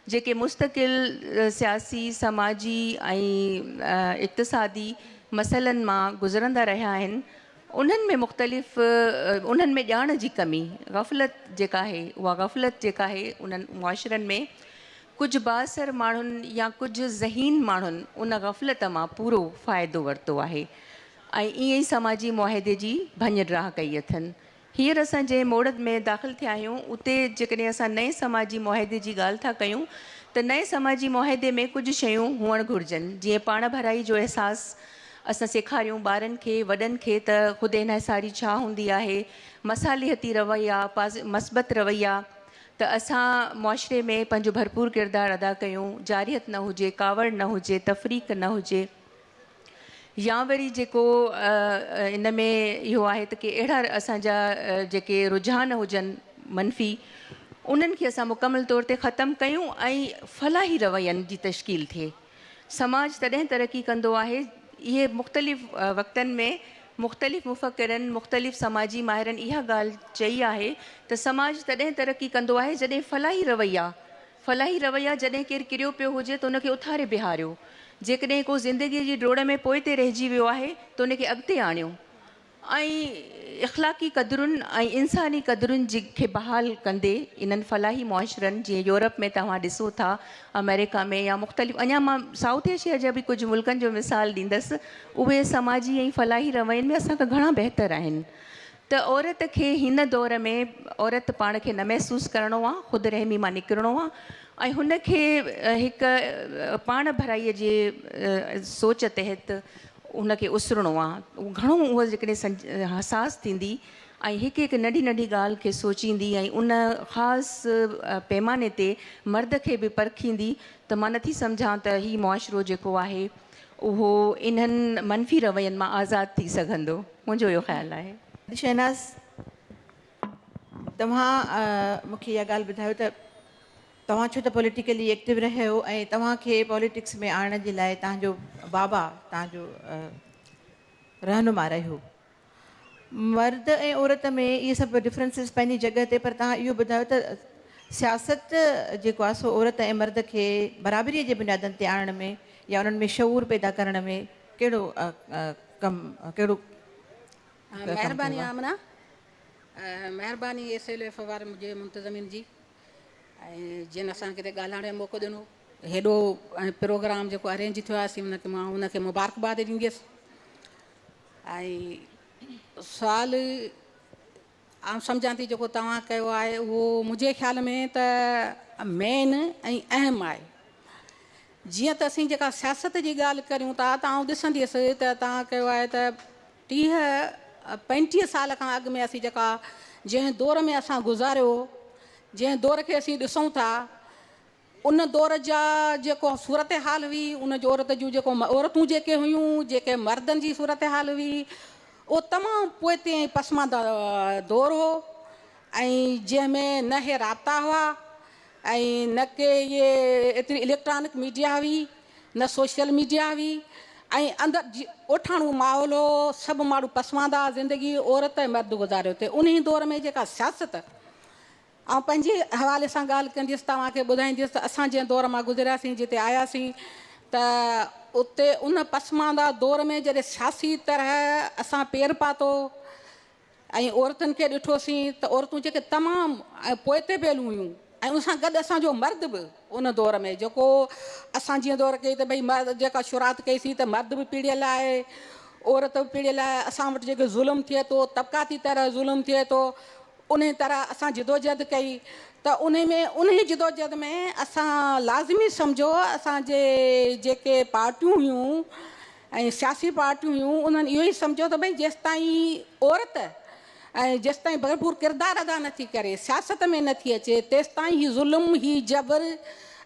जेके मुस्तक़िल सियासी, समाजी ऐं इक़्तिसादी मसइलनि मां गुज़रंदा रहिया आहिनि, उन्हनि में मुख़्तलिफ़ उन्हनि में ॼाण जी कमी, ग़फ़लत जेका आहे, उहा ग़फ़लत जेका आहे उन्हनि मुआशरनि में कुझु बासर माण्हुनि या कुझु ज़हीन माण्हुनि उन ग़फ़लत मां पूरो फ़ाइदो वरितो आहे ऐं ईअं ई समाजी मुआहिदे जी भञ-राह कई अथनि। हींअर असां जंहिं मोड़ में दाख़िल थिया आहियूं उते जेकॾहिं असां नए समाजी मुआहिदे जी ॻाल्हि था कयूं त नए समाजी मुआहिदे में कुझु शयूं हुअणु घुरिजनि, जीअं पाण भराई जो अहसासु असां सेखारियूं ॿारनि खे, वॾनि खे त ख़ुदि इन्हिसारी छा हूंदी आहे, मसालिहती रवैया, मस्बत रवैया, त असां मुआशरे में पंहिंजो भरपूर किरदारु अदा कयूं। जारियत न हुजे, कावड़ न हुजे, तफ़रीक़ न हुजे। या वरी जेको इन में इहो आहे त की अहिड़ा असांजा जेके रुझान हुजनि मनफ़ी, उन्हनि खे असां मुकमल तौर ते ख़तमु कयूं ऐं फलाही रवैयनि जी तश्कील थिए। समाज तॾहिं तरक़ी कंदो आहे, इहे मुख़्तलिफ़ वक़्तनि में मुख़्तलिफ़ मुफ़क्किरनि, मुख़्तलिफ़ समाजी माहिरनि इहा ॻाल्हि चई आहे त समाज तॾहिं तरक़ी कंदो आहे जॾहिं फलाही रवैया जॾहिं केरु किरियो पियो हुजे त उनखे उथारे बिहारियो, जेकॾहिं को ज़िंदगीअ जी डोड़ में पोइ ते रहिजी वियो आहे त उनखे अॻिते आणियो ऐं इख़्लाक़ी क़दरुनि ऐं इंसानी क़दरुनि जी खे बहाल कंदे इन्हनि फलाही मुआशरनि, जीअं यूरोप में तव्हां ॾिसो था, अमेरिका में या मुख़्तलिफ़, अञा मां साउथ एशिया जा बि कुझु मुल्कनि जो मिसाल ॾींदसि, उहे समाजी ऐं फलाही रवैयनि में असांखां घणा बहितर आहिनि। त औरत खे हिन दौर में औरत पाण खे न महसूसु करिणो आहे, ख़ुदि रहमी मां निकिरणो आहे ऐं हुनखे हिकु पाण भराईअ जे सोच तहत उनखे उसरणो आहे। घणो उहा जेकॾहिं हसास थींदी ऐं हिकु हिकु नंढी नंढी ॻाल्हि खे सोचींदी ऐं उन ख़ासि पैमाने ते मर्द खे बि परखींदी, त मां नथी सम्झां त हीउ मुआशिरो जेको आहे उहो इन्हनि मनफ़ी रवैयनि मां आज़ादु थी सघंदो। मुंहिंजो इहो ख़्यालु आहे। शहनाज़, तव्हां मूंखे इहा ॻाल्हि ॿुधायो त तव्हां छो त पॉलिटिकली एक्टिव रहियो ऐं तव्हांखे पॉलिटिक्स में आणण जे लाइ तव्हांजो बाबा तव्हांजो रहनुमा रहियो। मर्द ऐं औरत में इहे सभु डिफरेंसिस पंहिंजी जॻह ते, पर तव्हां इहो ॿुधायो त सियासत जेको आहे सो औरत ऐं मर्द खे बराबरीअ जे बुनियादनि ते आणण में या उन्हनि में शऊर पैदा करण में कहिड़ो कहिड़ो महिरबानी आमना, महिरबानी SLF वारे मुंहिंजे मुंतज़मिन जी ऐं जिन असांखे हिते ॻाल्हाइण जो मौक़ो ॾिनो। हेॾो प्रोग्राम जेको अरेंज थियो आहे उनखे मां उनखे मुबारकबाद ॾींदसि। ऐं सुवाल आउं सम्झां थी जेको तव्हां कयो आहे उहो मुंहिंजे ख़्याल में त मेन ऐं अहम आहे। जीअं त असीं जेका सियासत जी ॻाल्हि करियूं था त आउं ॾिसंदी हुअसि त तव्हां कयो आहे त 30-35 साल खां अॻु में असीं जेका जंहिं दौर में असां गुज़ारियो, जंहिं दौर खे असीं ॾिसूं था, उन दौर जा जेको सूरत हाल हुई, उन जो औरत जूं जेको औरतूं जेके हुयूं, जेके मर्दनि जी सूरत हाल हुई, उहो तमामु पोइते ऐं पसमानदा दौर हो। ऐं जंहिंमें न हे राब्ता हुआ ऐं न के इहे एतिरी इलेक्ट्रॉनिक मीडिया हुई, न सोशल मीडिया हुई, ऐं अंदरि ओठाणो माहौल हो। सभु माण्हू पसमानदा ज़िंदगी औरत ऐं मर्द गुज़ारियो थिए। उन दौर में जेका सियासत, ऐं पंहिंजे हवाले सां ॻाल्हि कंदसि, तव्हांखे ॿुधाईंदसि त असां जंहिं दौर मां गुज़रियासीं, जिते आयासीं, त उते उन पसमानदा दौर में जॾहिं सियासी तरह असां पेर पातो ऐं औरतुनि खे ॾिठोसीं त औरतूं जेके तमामु पोइते पियल हुयूं, ऐं उन सां गॾु असांजो मर्द बि उन दौर में जेको असां जीअं दौर कई त भई मर्द जेका शुरूआत कईसीं त मर्द बि पीड़ियल आहे, औरत बि पीड़ियल आहे। असां वटि जेके ज़ुल्म थिए थो, तबक़ाती तरह ज़ुल्म थिए थो, उन तरह असां जिदोजहद कई। त उन जिदोजहद में असां लाज़मी सम्झो असांजे जेके पार्टियूं हुयूं ऐं सियासी पार्टियूं हुयूं, उन्हनि इहो ई सम्झो त भई जेसिताईं औरत ऐं जेसिताईं भरपूर किरदारु अदा नथी करे, सियासत में नथी अचे, तेसिताईं हीउ ज़ुल्म, हीउ जबर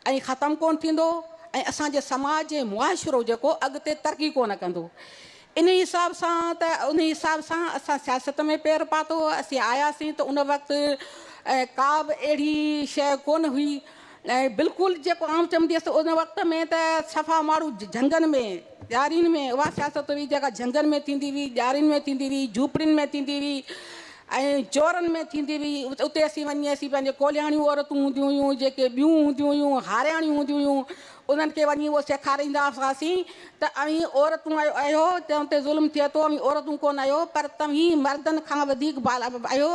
ऐं ख़तमु कोन थींदो ऐं असांजे समाज ऐं मुआशिरो जेको अॻिते तरक़ी कोन कंदो। इन हिसाब सां असां सियासत में पेर पातो। असीं आयासीं त उन वक़्तु का बि अहिड़ी शइ कोन हुई। ऐं बिल्कुलु जेको आउं चवंदी हुअसि उन वक़्त में त सफ़ा माण्हू झंगनि में, ॾियारियुनि में उहा सियासत हुई जेका झंगनि में थींदी हुई, ॾियारियुनि में थींदी हुई, झूपड़ियुनि में थींदी हुई ऐं चोरनि में थींदी हुई। उते असीं वञी असीं पंहिंजे कोलियाणियूं औरतूं हूंदियूं हुयूं, जेके ॿियूं हूंदियूं हुयूं, हारियाणियूं हूंदियूं हुयूं, उन्हनि खे वञी उहो सेखारींदा हुआसीं त अवी औरतूं आहियो, तव्हां ते ज़ुल्म थिए थो, अवी औरतूं कोन आहियो, पर तव्हीं मर्दनि खां वधीक आहियो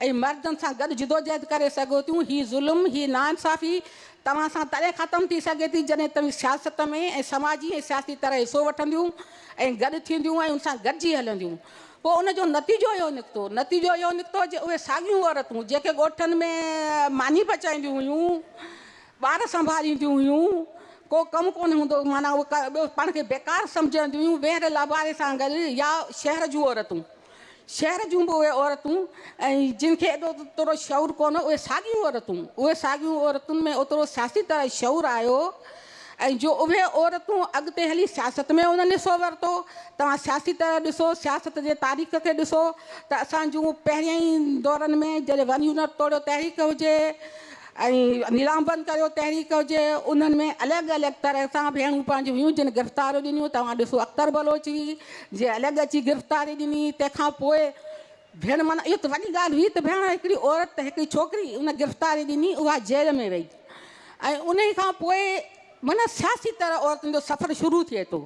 ऐं मर्दनि सां गॾु जिदोजहद करे सघो थियूं। हीअ ज़ुल्म, हीअ नाइंसाफ़ी तव्हां सां तॾहिं ख़तमु थी सघे थी जॾहिं तव्हीं सियासत में ऐं समाजी ऐं सियासी तरह हिसो वठंदियूं ऐं गॾु थींदियूं ऐं उन सां गॾिजी हलंदियूं। पोइ उनजो नतीजो इहो निकितो जे उहे साॻियूं औरतूं जेके ॻोठनि में मानी पचाईंदियूं हुयूं, ॿार संभालींदियूं हुयूं, को कमु कोन हूंदो, माना उहो पाण खे बेकार सम्झंदियूं हुयूं ॿीहर लावारे सां गॾु, या शहर जूं औरतूं, शहर जूं बि उहे औरतूं ऐं जिन खे एॾो थोरो शौर कोन, उहे साॻियूं औरतुनि में ओतिरो सियासी तरह शौर आयो ऐं जो उहे औरतूं अॻिते हली सियासत में उन्हनि हिसो वरितो। तव्हां सियासी तरह ॾिसो, सियासत जे तारीख़ खे ॾिसो त असां जूं पहिरियां ई दौरनि में जॾहिं वन यूनिट तोड़ियो तहरीक हुजे ऐं नीलाम बंदि करियो तहरीक हुजे, उन्हनि में अलॻि अलॻि तरह सां भेणूं पंहिंजियूं हुयूं जिन गिरफ़्तारियूं ॾिनियूं। तव्हां ॾिसो अख्तर बलोच हुई जे अलॻि अची गिरफ़्तारी ॾिनी, तंहिंखां पोइ भेण, माना इहो त वॾी ॻाल्हि हुई त भेण हिकिड़ी औरत, हिकिड़ी छोकिरी उन गिरफ़्तारी ॾिनी, उहा जेल में वई ऐं उन खां पोइ माना सियासी तरह औरतुनि जो सफ़र शुरू थिए थो।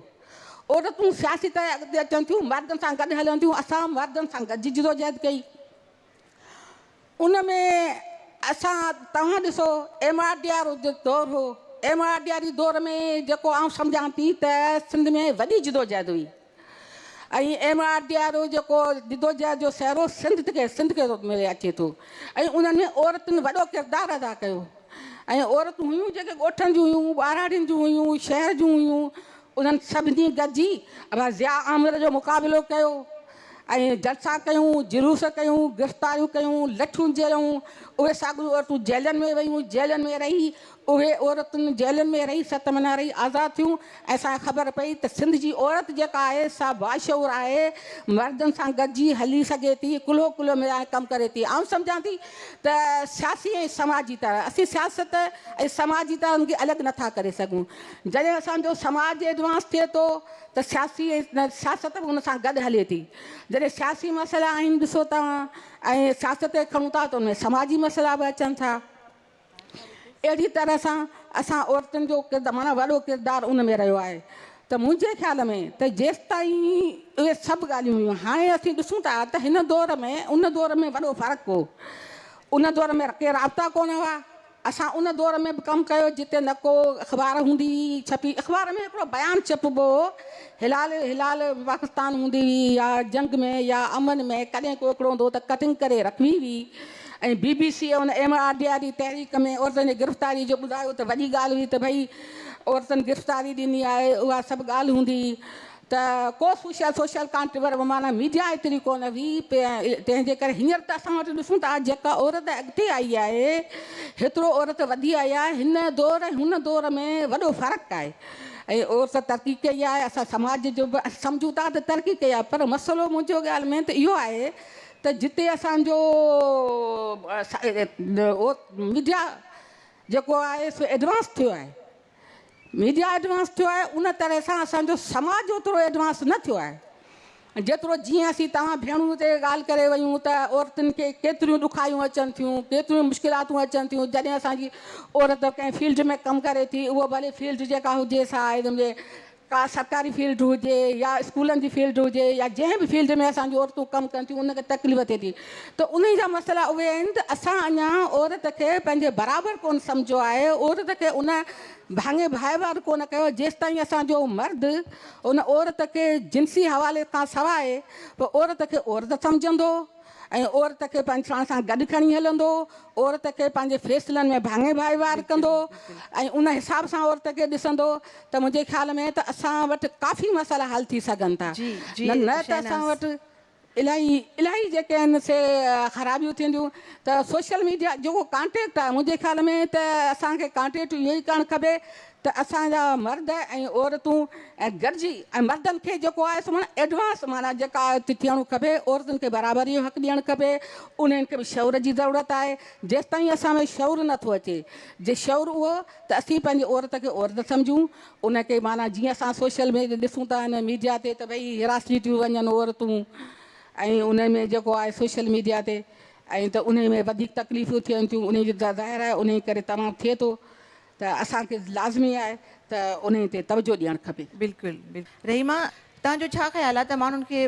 औरतूं सियासी तरह अॻिते अचनि थियूं, मर्दनि सां गॾु हलनि थियूं। असां मर्दनि सां गॾु जिदोजहद कई। उन में असां तव्हां ॾिसो MRDR जो दौरु हो, MRDR दौर में जेको आउं सम्झां थी त सिंध में वॾी जिदोजहद हुई ऐं MRDR जेको जिदोजहद जो सहरो सिंध खे मिले अचे थो ऐं उन्हनि में औरतुनि वॾो किरदारु अदा कयो ऐं औरतूं हुयूं जेके ॻोठनि जूं हुयूं, ॿाराड़ियुनि जूं हुयूं, शहर जूं हुयूं, उन्हनि सभिनी गॾिजी ज़िया आमिर जो मुक़ाबिलो कयो ऐं जलसा कयूं, जुलूस कयूं, गिरफ़्तारियूं कयूं, लठियूं जहिड़ियूं, उहे साॻियूं औरतूं जेलनि में वयूं, जेलनि में रही, उहे औरतुनि जेलनि में रही 7 महीना रही आज़ादु थियूं। ऐं असांखे ख़बर पई त सिंध जी औरत जेका आहे सा बाशऊर आहे, मर्दनि सां गॾिजी हली सघे थी, कुल्हो कुल्हो मिलाए कमु करे थी। आउं सम्झां थी त सियासी ऐं समाजी तरह असीं सियासत ऐं समाजी तरह खे अलॻि नथा करे सघूं। जॾहिं असांजो समाज एडवांस थिए थो त सियासी ऐं सियासत बि हुन सां गॾु हले थी। जॾहिं सियासी मसइला आहिनि ॾिसो तव्हां ऐं सियासत खे खणूं था त उनमें समाजी मसइला बि अचनि था। अहिड़ी तरह सां असां औरतुनि जो माना वॾो किरदारु उन में रहियो आहे। त मुंहिंजे ख़्याल में त जेसि ताईं उहे सभु ॻाल्हियूं हुयूं, हाणे असीं ॾिसूं था त हिन दौर में उन दौर में वॾो फ़र्क़ु हो। उन दौर में के राब्ता कोन हुआ। असां उन दौर में बि कमु कयो जिते न को अख़बार हूंदी हुई छपी। अख़बार में हिकिड़ो बयानु छपबो हो, हिलाल हिलाल पाकिस्तान हूंदी हुई या जंग में या अमन में, कॾहिं को हिकिड़ो हूंदो त कटिंग करे रखी हुई। ऐं BBC उन MRDR जी तहरीक में औरतुनि जी गिरफ़्तारी जो ॿुधायो त वॾी ॻाल्हि हुई त भई औरतुनि गिरफ़्तारी ॾिनी आहे, उहा सभु ॻाल्हि हूंदी। त को सोशल कांट्रोवर माना मीडिया एतिरी कोन हुई। तंहिंजे करे हींअर त असां वटि ॾिसूं था जेका औरत अॻिते आई आहे, हेतिरो औरत वधी आई आहे। हिन दौर ऐं हुन दौर में वॾो फ़र्क़ु आहे। ऐं औरत तरक़ी कई आहे, असां समाज जो बि सम्झूं था त तरक़ी कई आहे। पर मसइलो मुंहिंजो ॻाल्हि में त इहो आहे त जिते असांजो मीडिया जेको आहे सो एडवांस थियो आहे, मीडिया एडवांस थियो आहे, उन तरह सां असांजो समाज ओतिरो एडवांस न थियो आहे। जेतिरो जीअं असीं तव्हां भेणूं ते ॻाल्हि करे वयूं त औरतुनि खे केतिरियूं ॾुखायूं अचनि थियूं, केतिरियूं मुश्किलातूं अचनि थियूं। जॾहिं असांजी औरत कंहिं फील्ड में कमु करे थी, उहो भले फील्ड जेका हुजे सा सम्झे का सरकारी फील्ड हुजे या स्कूलनि जी फील्ड हुजे या जंहिं बि फील्ड में असांजूं औरतूं कमु कनि थियूं, उनखे तकलीफ़ थिए थी। त उन जा मसइला उहे आहिनि त असां अञा औरत खे पंहिंजे बराबरि कोन सम्झो आहे, औरत खे उन भाङे भाइवार कोन कयो। जेसि ताईं असांजो मर्द उन औरत खे जिन्सी हवाले खां सवाइ पोइ औरत खे औरत सम्झंदो ऐं औरत खे पंहिंजे पाण सां गॾु खणी हलंदो, औरत खे पंहिंजे फ़ैसिलनि में भाङे भाइवार कंदो ऐं उन हिसाब सां औरत खे ॾिसंदो, त मुंहिंजे ख़्याल में त असां वटि काफ़ी मसइला हल थी सघनि था। न त असां वटि इलाही जेके आहिनि से ख़राबियूं थींदियूं। त सोशल मीडिया जेको कॉन्टेक्ट आहे, मुंहिंजे ख़्याल में त असांखे कॉन्टेक्ट इहो ई करणु खपे त असांजा मर्द ऐं औरतूं ऐं गॾिजी ऐं मर्दनि खे जेको आहे सो माना एडवांस माना जेका थियणु खपे, औरतुनि खे बराबरि इहो हक़ु ॾियणु खपे। उन्हनि खे बि शौर जी ज़रूरत आहे। जेसि ताईं असां में शौर नथो अचे, जे शौर उहो त असीं पंहिंजी औरत खे औरत सम्झूं। उनखे माना जीअं असां सोशल में ॾिसूं था हिन मीडिया ते त भई हिरासली थियूं वञनि औरतूं ऐं उन में जेको आहे सोशल मीडिया ते, ऐं त उन में वधीक तकलीफ़ूं थियनि थियूं। उन जो ज़ाहिर आहे उन करे तमामु थिए थो। त असांखे लाज़मी आहे त उन ते तवजो ॾियणु खपे। बिल्कुलु बिल्कुलु। रहीमा, तव्हांजो छा ख़्यालु आहे त माण्हुनि खे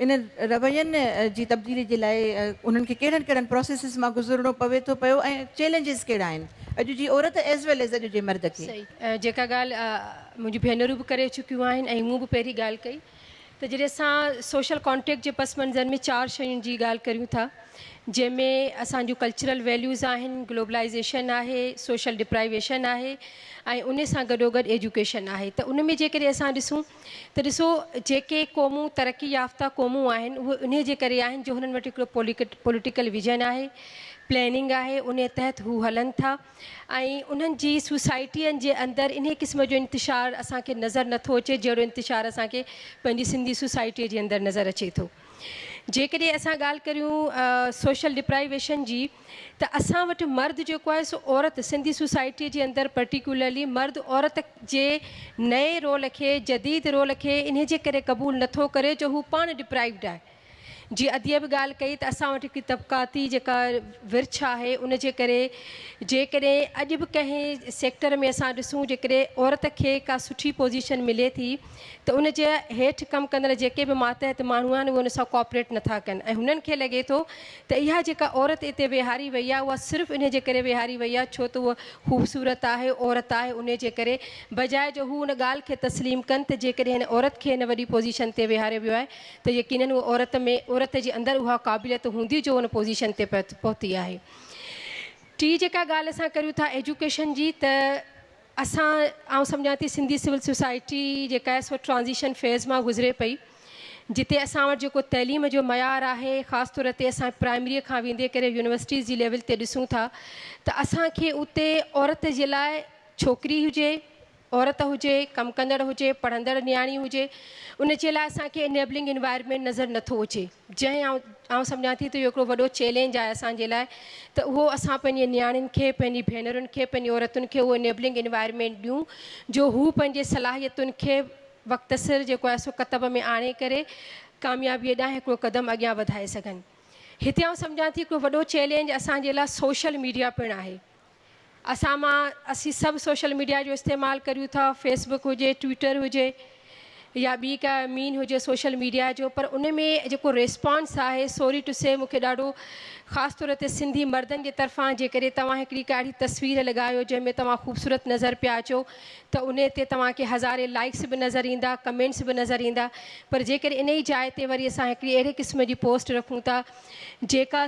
इन रवैयनि जी तब्दीली जे लाइ उन्हनि खे कहिड़नि कहिड़नि प्रोसेसिस मां गुज़रणो पवे थो पियो ऐं चैलेंजिस कहिड़ा आहिनि अॼु जी औरत एज़ वेल एज़ अॼु जे मर्द खे? सही, जेका ॻाल्हि मुंहिंजी भेनरूं बि करे चुकियूं आहिनि ऐं मूं बि पहिरीं ॻाल्हि कई त जॾहिं असां सोशल कॉन्टेक्ट जे पस मंज़र में 4 शयुनि जी ॻाल्हि करियूं था, जंहिंमें असांजूं कल्चरल वैल्यूज़ आहिनि, ग्लोबलाइज़ेशन आहे, सोशल डिप्राइवेशन आहे ऐं उन सां गॾोगॾु एजुकेशन आहे। त उन में जेकॾहिं असां ॾिसूं त ॾिसो जेके क़ौमूं तरक़ी याफ़्ता क़ौमूं आहिनि उहे उन जे करे आहिनि जो हुननि वटि हिकिड़ो पॉलिटिकल विजन आहे, प्लैनिंग आहे, उन तहत हू हलनि था ऐं उन्हनि जी सोसाइटियुनि जे अंदरि इन क़िस्म जो इंतिशार असांखे नज़र नथो अचे जहिड़ो इंतिशार असांखे पंहिंजी सिंधी सोसाइटीअ जे अंदरि नज़र अचे थो। जेकॾहिं असां ॻाल्हि करियूं सोशल डिप्राइवेशन जी, त असां वटि मर्द जेको आहे सो औरत सिंधी सोसाइटीअ जे अंदरि पर्टिकुलरली मर्द औरत जे नए रोल खे, जदीद रोल खे इन जे करे क़बूल नथो करे जो हू पाण डिप्राइव्ड आहे। जीअं अदीअ बि ॻाल्हि कई त असां वटि हिकु तबक़ाती जेका विर्छ आहे उन जे करे जेकॾहिं अॼु बि कंहिं सेक्टर में असां ॾिसूं जेकॾहिं औरत खे का सुठी पोज़ीशन मिले थी त उन जे हेठि कमु कंदड़ जेके बि मातहत माण्हू आहिनि उहे उन सां कोऑपरेट नथा कनि ऐं हुननि खे लॻे थो त इहा जेका औरत हिते वेहारी वई आहे उहा सिर्फ़ु इन जे करे वेहारी वई आहे छो त उहा ख़ूबसूरत आहे, औरत आहे, उन जे करे बजाए जो हू उन ॻाल्हि खे तस्लीम कनि त जेकॾहिं हिन औरत खे हिन वॾी पोज़ीशन ते वेहारियो वियो आहे त यकीनन उहा औरत जे अंदरि उहा क़ाबिलियत हूंदी जो उन पोज़ीशन ते पहुती आहे। टी जेका ॻाल्हि असां करियूं था एजुकेशन जी, त आउं सम्झां थी सिंधी सिविल सोसाइटी जेका आहे सो ट्रांज़िशन फेज़ मां गुज़रे पई जिते असां वटि जेको तइलीम जो मयार आहे ख़ासि तौर ते असां प्राइमरीअ खां वेंदे करे यूनिवर्सिटीज़ जी लेवल ते ॾिसूं था त असांखे उते औरत जे लाइ छोकिरी हुजे औरत हुजे कमु कंदड़ हुजे पढ़ंदड़ नियाणी हुजे उन जे लाइ असांखे इनेबलिंग इन्वायरमेंट नज़र नथो अचे जंहिं आउं सम्झां थी त इहो हिकिड़ो वॾो चैलेंज आहे असांजे लाइ त उहो असां पंहिंजी नियाणियुनि खे पंहिंजी भेनरुनि खे पंहिंजी औरतुनि खे उहो इनेबलिंग इन्वायरमेंट ॾियूं जो हू पंहिंजे सलाहियतुनि खे वक़्तसिर जेको आहे सो कतब में आणे करे कामयाबीअ ॾांहुं हिकिड़ो क़दम अॻियां वधाए सघनि हिते आउं सम्झां थी हिकिड़ो वॾो चैलेंज असांजे लाइ सोशल मीडिया पिणु आहे असीं सभु सोशल मीडिया जो इस्तेमालु करियूं था फेसबुक हुजे ट्विटर हुजे या ॿी का मीन हुजे सोशल मीडिया जो पर उन में जेको रिस्पॉन्स आहे सॉरी टू से मूंखे ॾाढो ख़ासि तौर ते सिंधी मर्दनि जे तरफ़ां जेकॾहिं तव्हां हिकिड़ी काड़ी तस्वीर लॻायो जंहिंमें तव्हां ख़ूबसूरत नज़र पिया अचो त उन ते तव्हांखे हज़ारे लाइक्स बि नज़र ईंदा कमेंट्स बि नज़र ईंदा पर जेकॾहिं इन ई जाइ ते वरी असां हिकिड़ी अहिड़े क़िस्म जी पोस्ट रखूं था जेका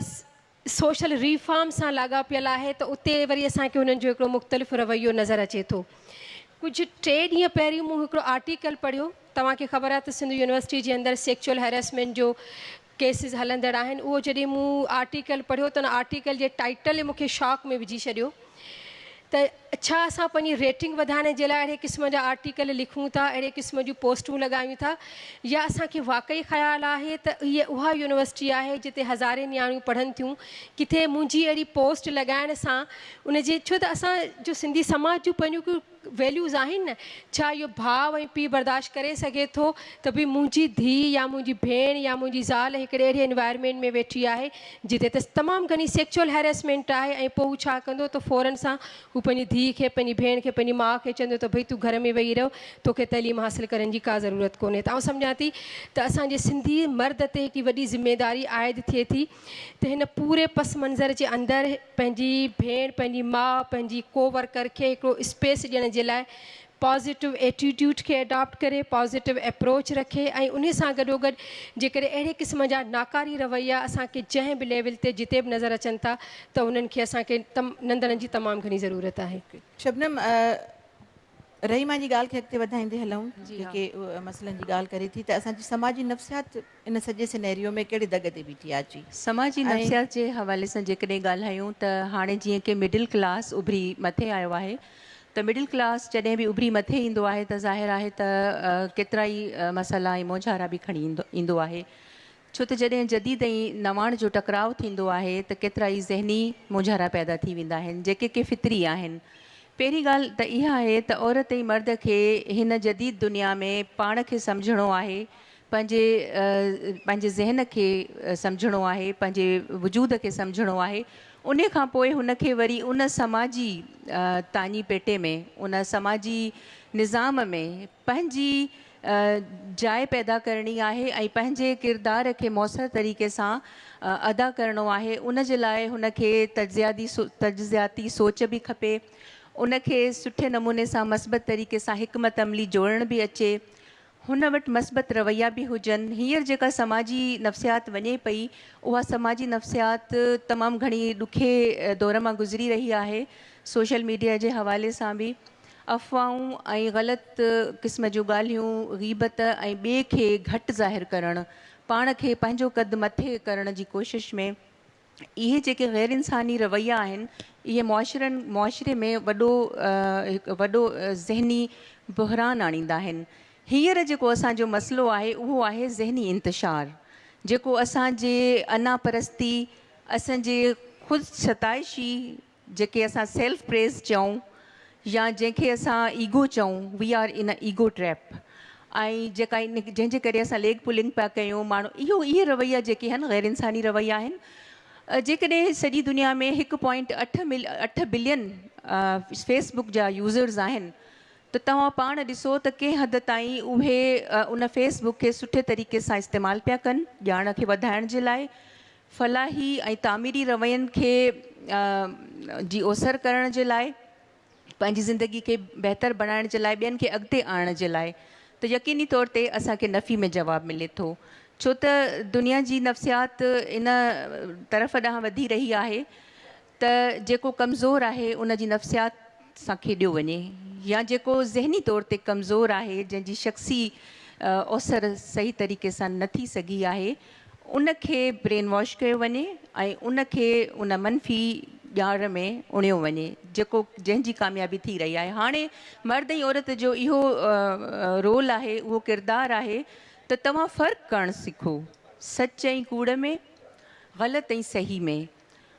सोशल रिफॉर्म सां लाॻापियल आहे त उते वरी असांखे हुननि जो हिकिड़ो मुख़्तलिफ़ रवैयो नज़र अचे थो कुझु 3 ॾींहं पहिरियों मूं हिकिड़ो आर्टिकल पढ़ियो तव्हांखे ख़बर आहे त सिंध यूनिवर्सिटी जे अंदरि सेक्चुअल हैरेसमेंट जो केसिस हलंदड़ आहिनि उहो जॾहिं मूं आर्टिकल पढ़ियो त उन आर्टिकल जे टाइटल मूंखे शॉक में विझी छॾियो त छा असां पंहिंजी रेटिंग वधाइण जे लाइ अहिड़े क़िस्म जा आर्टिकल लिखूं था अहिड़े क़िस्म जूं पोस्टूं लॻायूं था या असांखे वाक़ई ख़्यालु आहे त इहा उहा यूनिवर्सिटी आहे जिते हज़ारे नियाणियूं पढ़नि थियूं किथे मुंहिंजी अहिड़ी पोस्ट लॻाइण सां उनजे छो त असांजो सिंधी समाज जूं पंहिंजूं वैल्यूज़ आहिनि न छा इहो भाउ ऐं पीउ बर्दाश्त करे सघे थो त भई मुंहिंजी धीउ या मुंहिंजी भेण या मुंहिंजी ज़ाल हिकिड़े अहिड़े एनवायरमेंट में वेठी आहे जिते त तमामु घणी सेक्चुअल हैरेसमेंट आहे ऐं पोइ हू छा कंदो त फ़ौरन सां हू पंहिंजी धीउ खे पंहिंजी भेण खे पंहिंजी माउ खे चवंदो त भई तूं घर में वेही रहो तोखे तइलीम हासिलु करण जी का ज़रूरत कोन्हे त आउं सम्झां थी त असांजे सिंधी मर्द ते हिकिड़ी वॾी ज़िमेदारी आइद थिए थी त हिन पूरे पस मंज़र जे अंदरि पंहिंजी भेण पंहिंजी माउ पंहिंजी कोवर्कर खे हिकिड़ो स्पेस ॾियण जे लाइ पॉज़िटिव एटीट्यूड खे अडॉप्ट करे पॉज़िटिव अप्रोच रखे ऐं उन सां गॾोगॾु जेकॾहिं अहिड़े क़िस्म जा नाकारी रवैया असांखे जंहिं बि लेवल ते जिते बि नज़र अचनि था त उन्हनि खे असांखे नंढड़नि जी तमामु घणी ज़रूरत आहे शबनम रहीमा जी ॻाल्हि खे अॻिते वधाईंदे हलूं जेके मसइलनि जी ॻाल्हि करे थी त असांजी समाजी नफ़्सियात इन सॼे सिनेरियो में कहिड़े दॻ ते बीठी आहे अची समाजी नफ़्सियात जे हवाले सां जेकॾहिं ॻाल्हायूं त हाणे जीअं की मिडिल क्लास उभरी मथे आयो आहे त मिडिल क्लास जॾहिं बि उभरी मथे ईंदो आहे त ज़ाहिर आहे त केतिरा ई मसइला ऐं मोझारा बि खणी ईंदो आहे छो त जॾहिं जदीद ऐं नवाण जो टकराव थींदो आहे त केतिरा ई ज़हनी मोझारा पैदा थी वेंदा आहिनि जेके के फितरी आहिनि पहिरीं ॻाल्हि त इहा आहे त औरत ऐं मर्द खे हिन जदीद दुनिया में पाण खे सम्झणो आहे पंहिंजे ज़हन खे सम्झणो आहे पंहिंजे वजूद खे सम्झणो आहे उन खां पोइ हुनखे वरी उन समाजी तानी पेटे में उन समाजी निज़ाम में पंहिंजी जाइ पैदा करणी आहे ऐं पंहिंजे किरदार खे मौसर तरीक़े सां अदा करिणो आहे उन जे लाइ हुनखे तज्ज़ियाती सोच बि खपे उनखे सुठे नमूने सां मस्बत तरीक़े सां हिकमत अमली जोड़ण बि अचे हुन वटि मस्बत रवैया बि हुजनि हींअर जेका समाजी नफ़्सियात वञे पई उहा समाजी नफ़्सियात तमामु घणी ॾुखे दौर मां गुज़री रही आहे सोशल मीडिया जे हवाले सां बि अफ़वाहूं ऐं ग़लति क़िस्म जूं ॻाल्हियूं ग़ीबत ऐं ॿिए खे घटि ज़ाहिर करणु पाण खे पंहिंजो क़द मथे करण जी कोशिशि में इहे जेके ग़ैर इंसानी रवैया आहिनि इहे मुआशिरे में वॾो ज़हनी बहरान आणींदा आहिनि हींअर जेको असांजो मसइलो आहे उहो आहे ज़हनी इंतिशार जेको असांजे अनापरस्ती असांजे ख़ुदि सताइशी जेके असां सेल्फ प्रेज़ चऊं या जंहिंखे असां ईगो चऊं V are in a ego trap ऐं जंहिंजे करे असां लेग पुलिंग पिया कयूं माण्हू इहे रवैया जेके आहिनि ग़ैर इंसानी रवैया आहिनि जेकॾहिं सॼी दुनिया में 1.8 बिलियन फेसबुक जा यूज़र्स आहिनि त तव्हां पाण ॾिसो त कंहिं हद ताईं उहे उन फेसबुक खे सुठे तरीक़े सां इस्तेमालु पिया कनि ॼाण खे वधाइण जे लाइ फलाही ऐं तामीरी रवैयनि खे जी ओसर करण जे लाइ पंहिंजी ज़िंदगी खे बहितर बणाइण जे लाइ ॿियनि खे अॻिते आणण जे लाइ त यकीनी तौर ते असांखे नफ़ी में जवाबु मिले थो छो त दुनिया जी नफ़्सियात इन तरफ़ ॾांहुं वधी रही आहे त जेको कमज़ोर आहे उन जी नफ़्सियात सां खेॾियो वञे या जेको ज़हनी तौर ते कमज़ोर आहे जंहिंजी शख़्सी अवसर सही तरीक़े सां न थी सघी आहे उनखे ब्रेन वॉश कयो वञे ऐं उनखे उन मनफ़ी ॼाण में उणियो वञे जेको जंहिंजी कामयाबी थी रही आहे। हाणे मर्द ऐं औरत जो इहो रोल आहे, उहो किरदारु आहे त तव्हां फ़र्क़ु करणु सिखो सच ऐं कूड़ में, ग़लति ऐं सही में।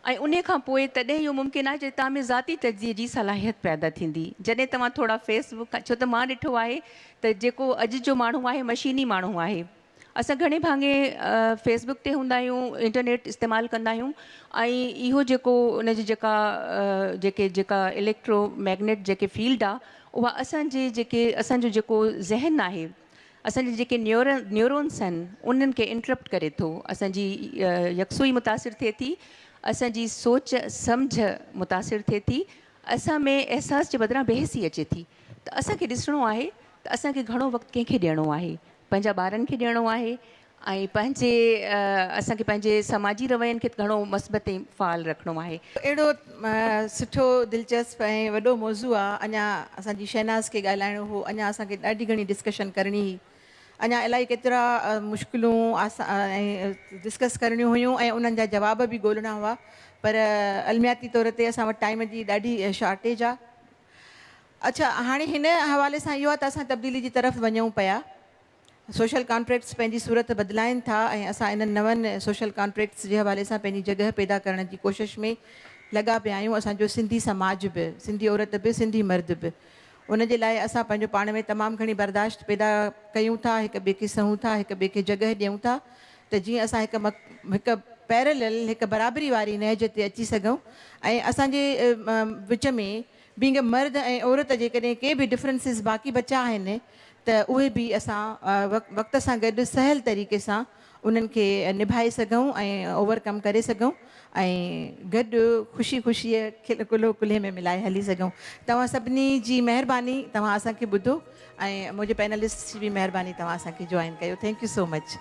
ऐं उन खां पोइ तॾहिं इहो मुमकिन आहे जे तव्हां में ज़ाती तजज़िये जी सलाहियत पैदा थींदी। जॾहिं तव्हां थोरा फेसबुक, छो त मां ॾिठो आहे त जेको अॼु जो माण्हू आहे मशीनी माण्हू आहे। असां घणे भाङे फेसबुक ते हूंदा आहियूं, इंटरनेट इस्तेमालु कंदा आहियूं ऐं इहो जेको उनजी जेका इलेक्ट्रोमैग्नेट जेके फील्ड आहे उहा असांजो जेको ज़हन आहे, असांजे जेके न्यूरॉन्स आहिनि उन्हनि खे इंटरप्ट करे थो। असांजी यकसुई मुतासिर थिए थी, असांजी सोच सम्झ मुतासिर थिए थी, असां में अहसास जे बदिरां बेहसी अचे थी। त असांखे ॾिसणो आहे त असांखे घणो वक़्तु कंहिंखे ॾियणो आहे, पंहिंजा ॿारनि खे ॾियणो आहे ऐं असांखे पंहिंजे समाजी रवैयनि खे घणो मस्बत ऐं फ़ाल रखिणो आहे। अहिड़ो सुठो दिलचस्प ऐं वॾो मौज़ू आहे। अञा असांजी शहनाज़ खे ॻाल्हाइणो हो, अञा असांखे ॾाढी घणी डिस्कशन करणी हुई, अञा इलाही केतिरा मुश्किलूं ऐं डिस्कस करणियूं हुयूं ऐं उन्हनि जा जवाब बि ॻोल्हणा हुआ, पर अलमियाती तौर ते असां वटि टाइम जी ॾाढी शॉर्टेज आहे। अच्छा, हाणे हिन हवाले सां इहो आहे त असां तब्दीली जी तरफ़ वञूं पिया। सोशल कॉन्ट्रैक्ट्स पंहिंजी सूरत बदिलाइनि था ऐं असां इन्हनि नवनि सोशल कॉन्ट्रैक्ट्स जे हवाले सां पंहिंजी जॻह पैदा करण जी कोशिशि में लॻा पिया आहियूं। असांजो सिंधी समाज बि, सिंधी औरत बि, सिंधी मर्द बि, उन जे लाइ असां पंहिंजो पाण में तमामु घणी बर्दाश्त पैदा कयूं था, हिक ॿिए खे सहूं था, हिक ॿिए खे जॻह ॾियूं था त जीअं असां हिकु पैरेलल, हिकु बराबरी वारी नहज ते अची सघूं ऐं असांजे विच में बींग मर्द ऐं औरत जेकॾहिं के बि डिफरेंसिस बाक़ी बचा आहिनि त उहे बि असां वक़्त सां गॾु सहल तरीक़े सां उन्हनि खे निभाए सघूं ऐं ओवरकम करे सघूं ऐं गॾु ख़ुशी ख़ुशीअ कुल्हो कुल्हे में मिलाए हली सघूं। तव्हां सभिनी जी महिरबानी, तव्हां असांखे ॿुधो ऐं मुंहिंजे पैनलिस्ट जी बि महिरबानी, तव्हां असांखे जॉइन कयो। Thank you so much.